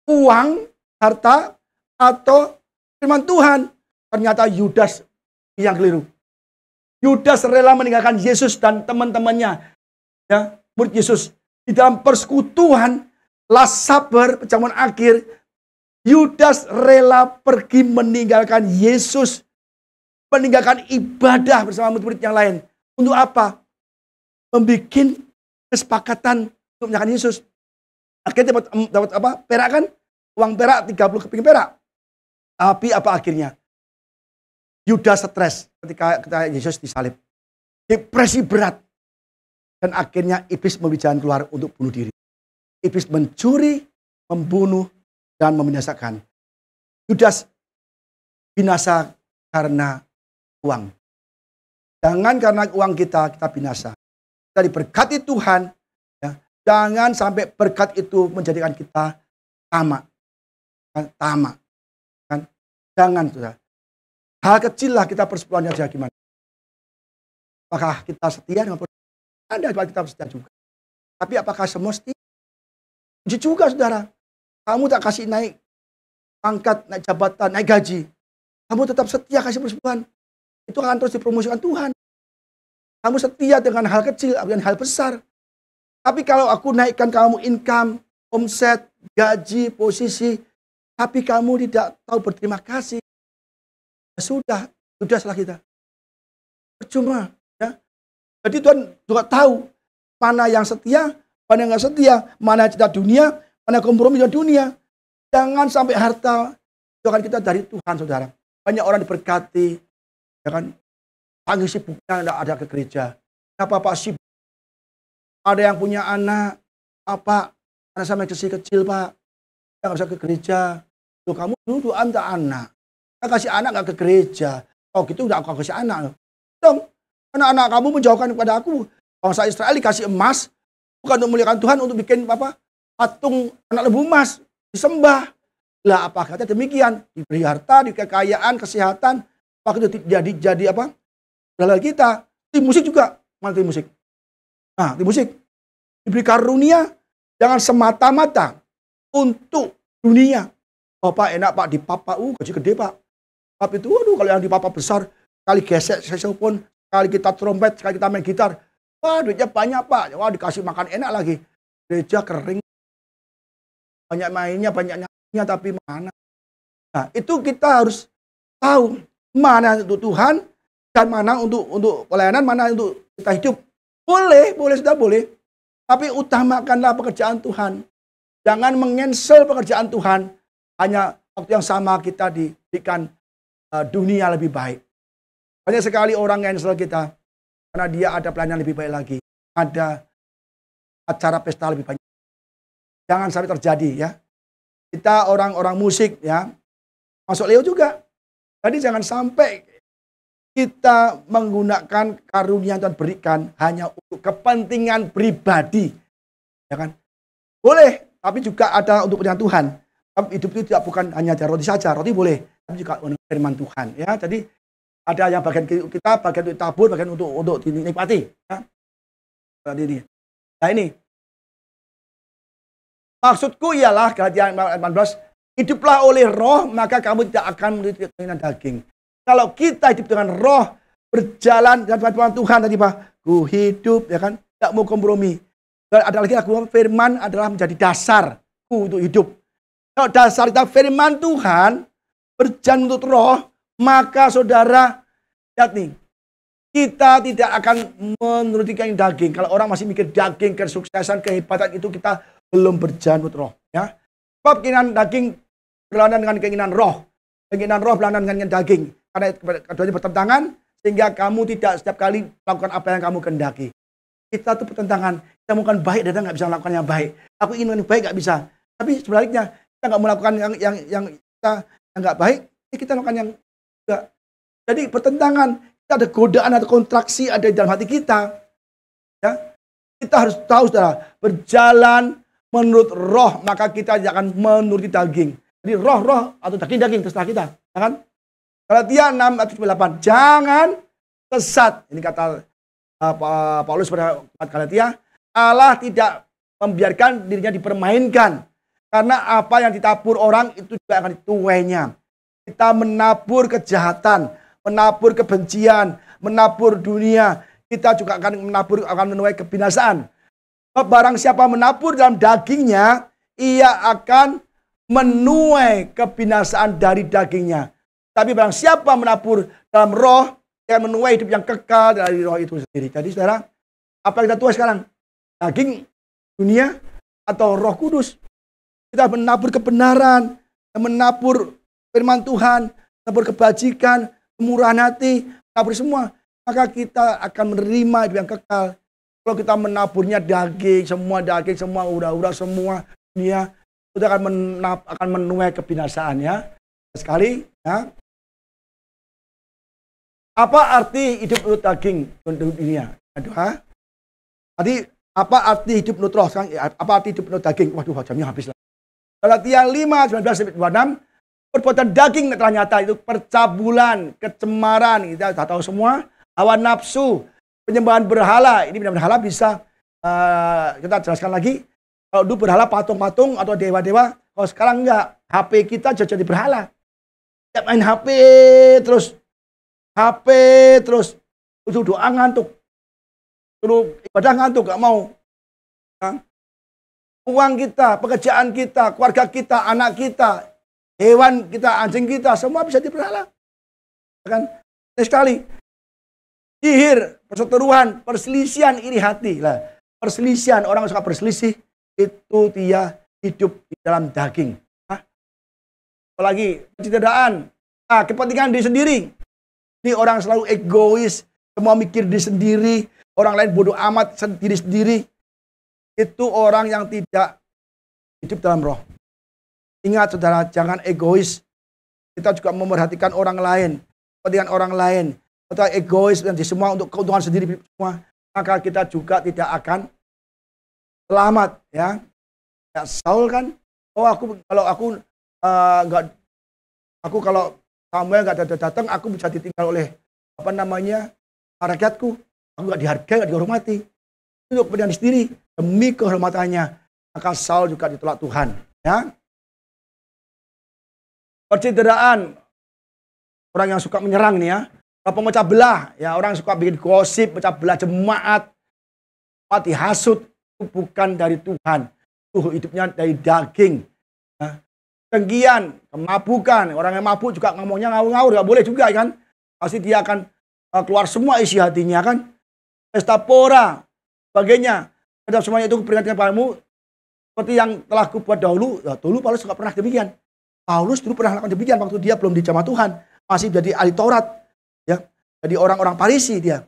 Uang, harta, atau firman Tuhan. Ternyata Yudas yang keliru. Yudas rela meninggalkan Yesus dan teman-temannya. Ya, murid Yesus. Di dalam persekutuan, last supper, perjamuan akhir, Yudas rela pergi meninggalkan Yesus. Meninggalkan ibadah bersama murid-murid yang lain. Untuk apa? Membikin kesepakatan untuk menyerahkan Yesus. Akhirnya dapat apa? Perak kan? Uang perak 30 keping perak. Tapi apa akhirnya? Yudas stres ketika Yesus disalib. Depresi berat. Dan akhirnya iblis memilih jalan keluar untuk bunuh diri. Iblis mencuri, membunuh, dan membinasakan. Yudas binasa karena uang. Jangan karena uang kita binasa. Kita diberkati Tuhan. Ya. Jangan sampai berkat itu menjadikan kita tamak. Tamak. Kan? Jangan. Saudara. Hal kecil lah kita persepuluhannya aja gimana. Apakah kita setia dengan Anda kita setia juga. Tapi apakah semua setia? Uji juga saudara. Kamu tak kasih naik pangkat, naik jabatan, naik gaji. Kamu tetap setia kasih persepuluhan. Itu akan terus dipromosikan Tuhan. Kamu setia dengan hal kecil, dengan hal besar. Tapi kalau aku naikkan kamu income, omset, gaji, posisi, tapi kamu tidak tahu berterima kasih. Sudah salah kita. Percuma. Ya. Jadi Tuhan juga tahu mana yang setia, mana yang nggak setia, mana cinta dunia, mana kompromi dengan dunia. Jangan sampai harta doakan kita dari Tuhan, saudara. Banyak orang diberkati, ya kan? Pagi sibuknya tidak ada ke gereja. Kenapa Pak sibuk? Ada yang punya anak, apa? Anak sama kecil Pak, nggak bisa ke gereja. Loh, kamu dulu antar anak. Kasih anak nggak ke gereja. Oh gitu udah aku kasih anak. Dong, anak-anak kamu menjauhkan kepada aku. Bangsa Israel dikasih emas, bukan untuk memuliakan Tuhan, untuk bikin apa? Patung anak lembu emas, disembah. Lah apa kata demikian? Diberi harta, diberi kekayaan, kesehatan. Waktu itu jadi apa? Dalam kita, di musik juga. Mana di musik? Nah, di musik. Diberi karunia, jangan semata-mata untuk dunia. Oh Pak enak Pak, di papa, gaji gede Pak. Tapi itu, waduh kalau yang di papa besar, kali gesek saxophone, kali kita trompet, kali kita main gitar. Wah duitnya banyak Pak, wah dikasih makan enak lagi. Gereja kering. Banyak mainnya, banyak nyanyinya, tapi mana? Nah itu kita harus tahu mana untuk Tuhan, dan mana untuk pelayanan, mana untuk kita hidup. Boleh, sudah boleh. Tapi utamakanlah pekerjaan Tuhan. Jangan mengensel pekerjaan Tuhan. Hanya waktu yang sama kita diberikan dunia lebih baik. Banyak sekali orang cancel kita karena dia ada pelayanan lebih baik lagi, ada acara pesta lebih banyak. Jangan sampai terjadi ya. Kita orang-orang musik ya, masuk Leo juga. Jadi jangan sampai kita menggunakan karunia yang Tuhan berikan hanya untuk kepentingan pribadi, ya kan? Boleh, tapi juga ada untuk kepentingan Tuhan. Hidup itu tidak bukan hanya dari roti saja, roti boleh, tapi juga firman Tuhan. Ya, jadi ada yang bagian kita, bagian untuk tabur, bagian untuk dinikmati. Ya. Nah ini, maksudku ialah Galatia 18, hiduplah oleh roh, maka kamu tidak akan menurut keinginan daging. Kalau kita hidup dengan roh, berjalan dengan firman Tuhan tadi Pak, ku hidup, ya kan, tidak mau kompromi. Dan ada lagi lagu firman adalah menjadi dasarku untuk hidup. Kalau dasar kita firman Tuhan, berjalan untuk roh, maka saudara, lihat nih, kita tidak akan menuruti keinginan daging. Kalau orang masih mikir daging, kesuksesan, kehebatan, itu kita belum berjalan untuk roh. Ya. Sebab keinginan daging berlawanan dengan keinginan roh. Keinginan roh berlawanan dengan keinginan daging. Karena keduanya bertentangan, sehingga kamu tidak setiap kali melakukan apa yang kamu kehendaki. Kita tuh bertentangan. Kita melakukan baik dan nggak bisa melakukan yang baik. Aku ingin yang baik nggak bisa. Tapi sebaliknya, kita nggak melakukan yang nggak baik, kita melakukan yang enggak. Jadi bertentangan. Kita ada godaan atau kontraksi ada di dalam hati kita. Ya, kita harus tahu saudara, berjalan menurut roh, maka kita tidak akan menuruti daging. Jadi roh atau daging terserah kita, ya kan? Galatia 6:8, jangan sesat. Ini kata Paulus pada Galatia, Allah tidak membiarkan dirinya dipermainkan. Karena apa yang ditabur orang itu juga akan dituainya. Kita menabur kejahatan, menabur kebencian, menabur dunia. Kita juga akan menuai kebinasaan. Barang siapa menabur dalam dagingnya, ia akan menuai kebinasaan dari dagingnya. Tapi barang siapa menabur dalam roh, ia menuai hidup yang kekal dari roh itu sendiri. Jadi saudara, apa yang kita tuai sekarang? Daging dunia atau Roh Kudus. Kita menabur kebenaran, menabur firman Tuhan, menabur kebajikan, kemurahan hati, menabur semua. Maka kita akan menerima hidup yang kekal. Kalau kita menaburnya daging, semua udah semua dunia, kita akan menuai kebinasaan ya. Sekali ya. Apa arti hidup menurut daging untuk dunia? Aduh, tadi apa arti hidup menurut roh? Sekarang, apa arti hidup menurut daging? Waduh, jamnya habis lah. Galatia 5:19-26, perbuatan daging telah nyata itu percabulan, kecemaran, kita sudah tahu semua, hawa nafsu, penyembahan berhala. Ini berhala bisa kita jelaskan lagi. Kalau dulu berhala patung-patung atau dewa-dewa, kalau sekarang enggak, HP kita jadi berhala. Kita main HP terus, doa ngantuk, suruh ibadah ngantuk, gak mau. Nah, uang kita, pekerjaan kita, keluarga kita, anak kita, hewan kita, anjing kita, semua bisa diberhala. Kan? Sekali, sihir, perseteruan, perselisihan, iri hati. Lah, perselisihan, orang yang suka berselisih, itu dia hidup di dalam daging. Hah? Apalagi, pencitraan, kepentingan diri sendiri. Ini orang selalu egois, semua mikir diri sendiri, orang lain bodoh amat sendiri-sendiri. Itu orang yang tidak hidup dalam roh. Ingat saudara, jangan egois. Kita juga memerhatikan orang lain, kepentingan orang lain. Atau egois dan semua untuk keuntungan sendiri semua. Maka kita juga tidak akan selamat. Ya, Saul kan, kalau Samuel nggak datang, aku bisa ditinggal oleh rakyatku. Aku nggak dihargai, nggak dihormati. Itu kepentingan sendiri demi kehormatannya. Maka Saul juga ditolak Tuhan. Ya, percitraan, orang yang suka menyerang nih ya, pemecah belah, ya orang yang suka bikin gosip, pecah belah jemaat, dihasut, itu bukan dari Tuhan. Itu hidupnya dari daging. Ya. Dengkian, kemabukan, orang yang mabuk juga ngomongnya ngawur-ngawur, nggak boleh juga kan. Pasti dia akan keluar semua isi hatinya kan. Pesta pora, sebagainya. Dan semuanya itu peringatkan padamu, seperti yang telah kubuat dahulu. Ya, dulu Paulus nggak pernah demikian. Paulus dulu pernah lakukan demikian waktu dia belum dijamah Tuhan. Masih jadi ahli Taurat. Ya, jadi orang-orang Farisi dia.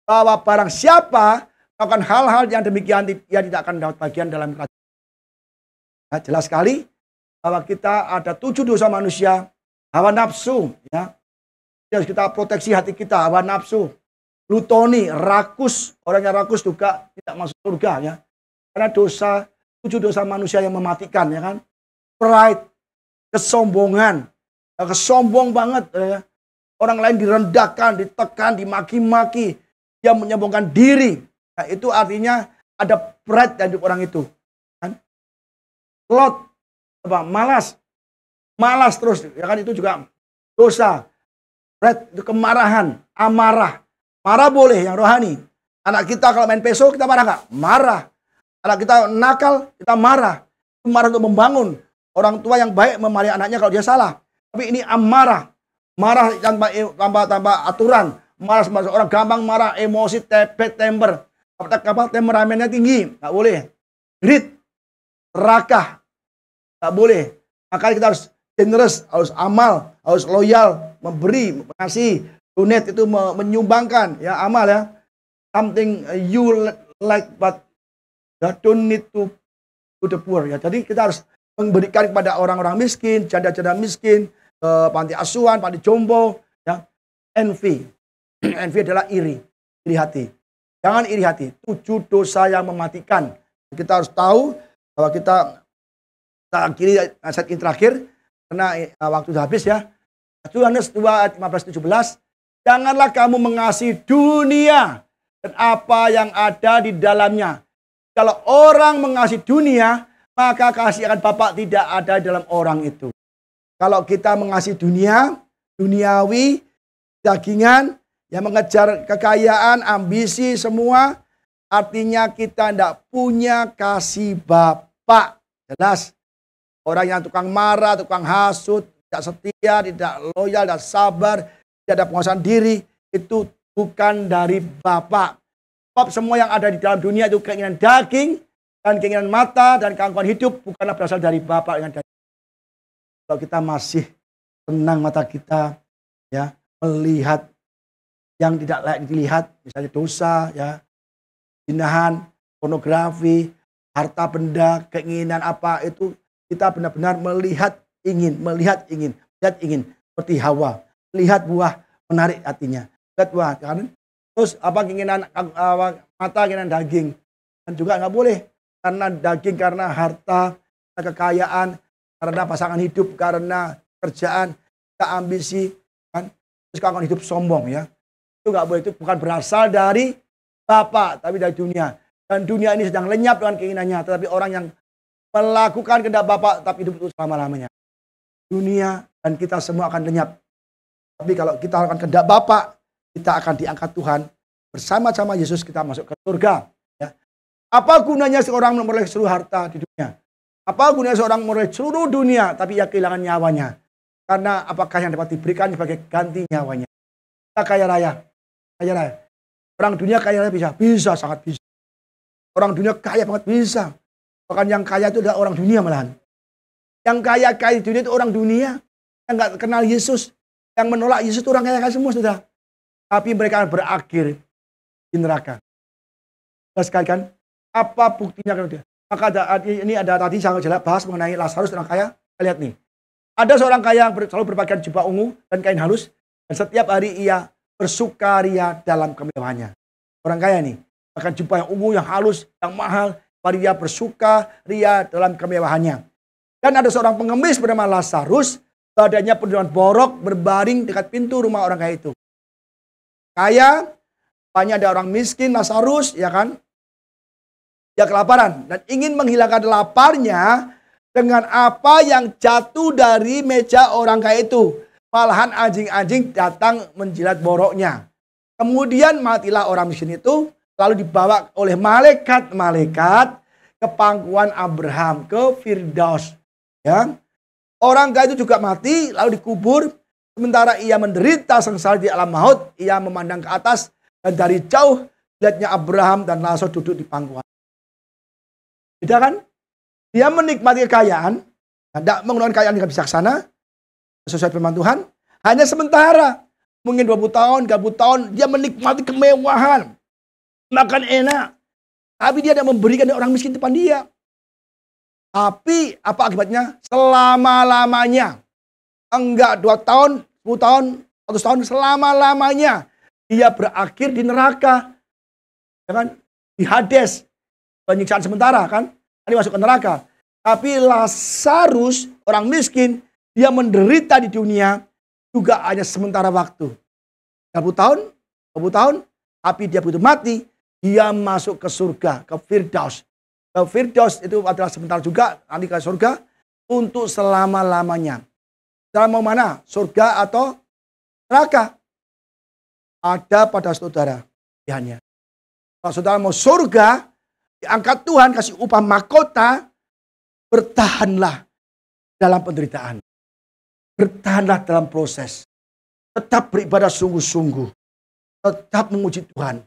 Bahwa barang siapa melakukan hal-hal yang demikian, dia tidak akan dapat bagian dalam kerajaan. Nah, jelas sekali bahwa kita ada 7 dosa manusia, hawa nafsu, ya. Harus kita proteksi hati kita, hawa nafsu, glutoni, rakus, orang yang rakus juga tidak masuk surga, ya. Karena 7 dosa manusia yang mematikan, ya kan. Pride, kesombongan, kesombong banget, ya. Orang lain direndahkan, ditekan, dimaki-maki, dia menyombongkan diri. Nah, itu artinya ada pride dalam hidup orang itu, kan. Lot, malas terus, ya kan, itu juga dosa. Pride itu kemarahan, amarah. Marah boleh yang rohani. Anak kita kalau main peso kita marah nggak? Marah. Anak kita nakal kita marah. Marah untuk membangun. Orang tua yang baik memarahi anaknya kalau dia salah. Tapi ini amarah. Marah tanpa aturan. Marah orang gampang marah, emosi, temper. Temperamennya tinggi, nggak boleh. Greed, serakah, nggak boleh. Makanya kita harus generous, harus amal, harus loyal, memberi, mengasihi, donate itu menyumbangkan, ya amal ya. Something you like but don't need to the poor ya. Jadi kita harus memberikan kepada orang-orang miskin, janda-janda miskin, panti asuhan, panti jompo, ya. Envy, envy adalah iri hati. Jangan iri hati. 7 dosa yang mematikan. Kita harus tahu bahwa kita akhiri nasihat ini terakhir karena waktu sudah habis ya. Yohanes 2:15-17. Janganlah kamu mengasihi dunia dan apa yang ada di dalamnya. Kalau orang mengasihi dunia, maka kasih akan Bapa tidak ada dalam orang itu. Kalau kita mengasihi dunia, duniawi, dagingan, yang mengejar kekayaan, ambisi semua, artinya kita tidak punya kasih Bapa. Jelas. Orang yang tukang marah, tukang hasut, tidak setia, tidak loyal, tidak sabar, tidak ada penguasaan diri, itu bukan dari Bapa. Sebab semua yang ada di dalam dunia itu keinginan daging, dan keinginan mata dan keangkuhan hidup bukanlah berasal dari Bapa yang dari. Kalau kita masih tenang mata kita, ya, melihat yang tidak layak dilihat, misalnya dosa, ya, zinahan, pornografi, harta benda, keinginan apa itu, kita benar-benar melihat ingin, seperti Hawa, lihat buah menarik hatinya, lihat buah, kan? Terus keinginan mata, keinginan daging, dan juga nggak boleh karena daging, karena harta, karena kekayaan, karena pasangan hidup, karena kerjaan, kita ambisi, kan? Terus kalau hidup sombong, ya, itu nggak boleh, itu bukan berasal dari Bapa, tapi dari dunia. Dan dunia ini sedang lenyap dengan keinginannya, tetapi orang yang melakukan kehendak Bapa tetap hidup itu selama-lamanya. Dunia dan kita semua akan lenyap. Tapi kalau kita lakukan kehendak Bapa, kita akan diangkat Tuhan bersama-sama Yesus, kita masuk ke surga. Ya. Apa gunanya seorang memperoleh seluruh harta di dunia? Apa gunanya seorang memperoleh seluruh dunia, tapi ia kehilangan nyawanya? Karena apakah yang dapat diberikan sebagai ganti nyawanya? Kita kaya raya. Kaya raya. Orang dunia kaya raya bisa? Bisa, sangat bisa. Orang dunia kaya banget bisa. Bahkan yang kaya itu adalah orang dunia malahan. Yang kaya-kaya di dunia itu orang dunia. Yang nggak kenal Yesus. Yang menolak Yesus itu orang kaya-kaya semua, sudah. Tapi mereka berakhir di neraka. Terus kan, apa buktinya? Maka ini ada tadi saya bahas mengenai Lazarus orang kaya. Kita lihat nih. Ada seorang kaya yang selalu berpakaian jubah ungu dan kain halus. Dan setiap hari ia bersukaria dalam kemewahannya. Orang kaya nih. Pakai jubah yang ungu, yang halus, yang mahal. Mari dia bersukaria dalam kemewahannya. Dan ada seorang pengemis bernama Lazarus. Badannya penuh dengan borok, berbaring dekat pintu rumah orang kaya itu. Kaya, banyak ada orang miskin, Lazarus, ya kan? Dia kelaparan dan ingin menghilangkan laparnya dengan apa yang jatuh dari meja orang kaya itu. Malahan anjing-anjing datang menjilat boroknya. Kemudian matilah orang miskin itu, lalu dibawa oleh malaikat-malaikat ke pangkuan Abraham, ke Firdaus. Ya. Orang kaya itu juga mati, lalu dikubur. Sementara ia menderita sengsara di alam maut, ia memandang ke atas dan dari jauh lihatnya Abraham dan Lazarus duduk di pangkuan. Beda kan? Dia menikmati kekayaan, tidak menggunakan kekayaan dengan bijaksana, sesuai firman Tuhan, hanya sementara. Mungkin 20 tahun, 30 tahun, dia menikmati kemewahan, makan enak. Tapi dia tidak memberikan orang miskin depan dia. Tapi apa akibatnya? Selama-lamanya. Enggak 2 tahun, 10 tahun, 100 tahun, selama-lamanya. Dia berakhir di neraka. Ya kan? Di Hades. Penyiksaan sementara kan. Dia masuk ke neraka. Tapi Lazarus, orang miskin, dia menderita di dunia juga hanya sementara waktu. 30 tahun, 20 tahun, tapi dia begitu mati, dia masuk ke surga, ke Firdaus. Ke Firdaus itu adalah sementara juga, nanti ke surga, untuk selama-lamanya. Selama mana? Surga atau neraka? Ada pada saudara pilihannya. Kalau saudara mau surga, diangkat Tuhan, kasih upah mahkota, bertahanlah dalam penderitaan. Bertahanlah dalam proses. Tetap beribadah sungguh-sungguh. Tetap memuji Tuhan.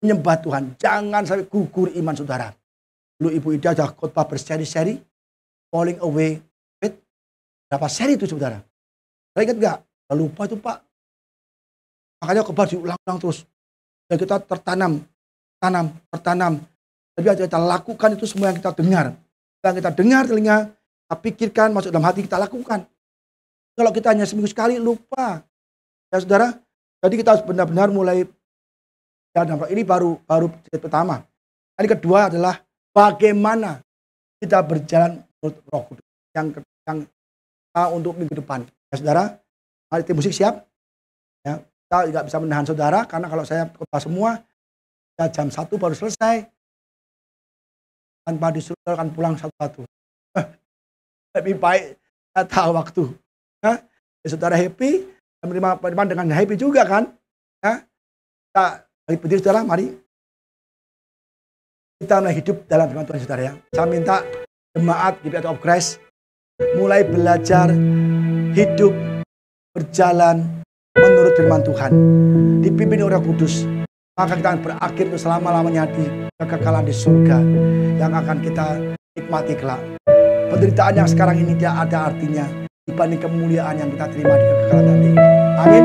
Menyembah Tuhan. Jangan sampai gugur iman saudara. Dulu Ibu Ida sudah khotbah berseri-seri. Falling away with. Berapa seri itu saudara? Saya ingat enggak? Saya lupa itu Pak. Makanya khotbah diulang-ulang terus. Dan kita tertanam. Tapi kita lakukan itu semua yang kita dengar. Yang kita dengar telinga, kita pikirkan, masuk dalam hati, kita lakukan. Kalau kita hanya seminggu sekali, lupa. Ya saudara, jadi kita harus benar-benar mulai. Ini baru pertama. Yang kedua adalah bagaimana kita berjalan menurut Roh Kudus. Yang untuk minggu depan. Ya saudara, mari tim musik siap. Ya, kita tidak bisa menahan saudara, karena kalau saya khotbah semua, ya jam 1 baru selesai. Tanpa disuruh akan pulang satu-satu. Lebih baik saya tahu waktu. Ya, saudara happy, menerima firman dengan happy juga kan. Ya, kita berdiri saudara, mari. Kita mulai hidup dalam firman Tuhan saudara ya. Saya minta jemaat GBI of Christ mulai belajar hidup, berjalan menurut firman Tuhan. Dipimpin oleh Roh Kudus. maka kita akan berakhir untuk selama-lamanya di kekekalan di surga yang akan kita nikmati kelak. Penderitaan yang sekarang ini tidak ada artinya dibanding kemuliaan yang kita terima di kekekalan nanti. Amin.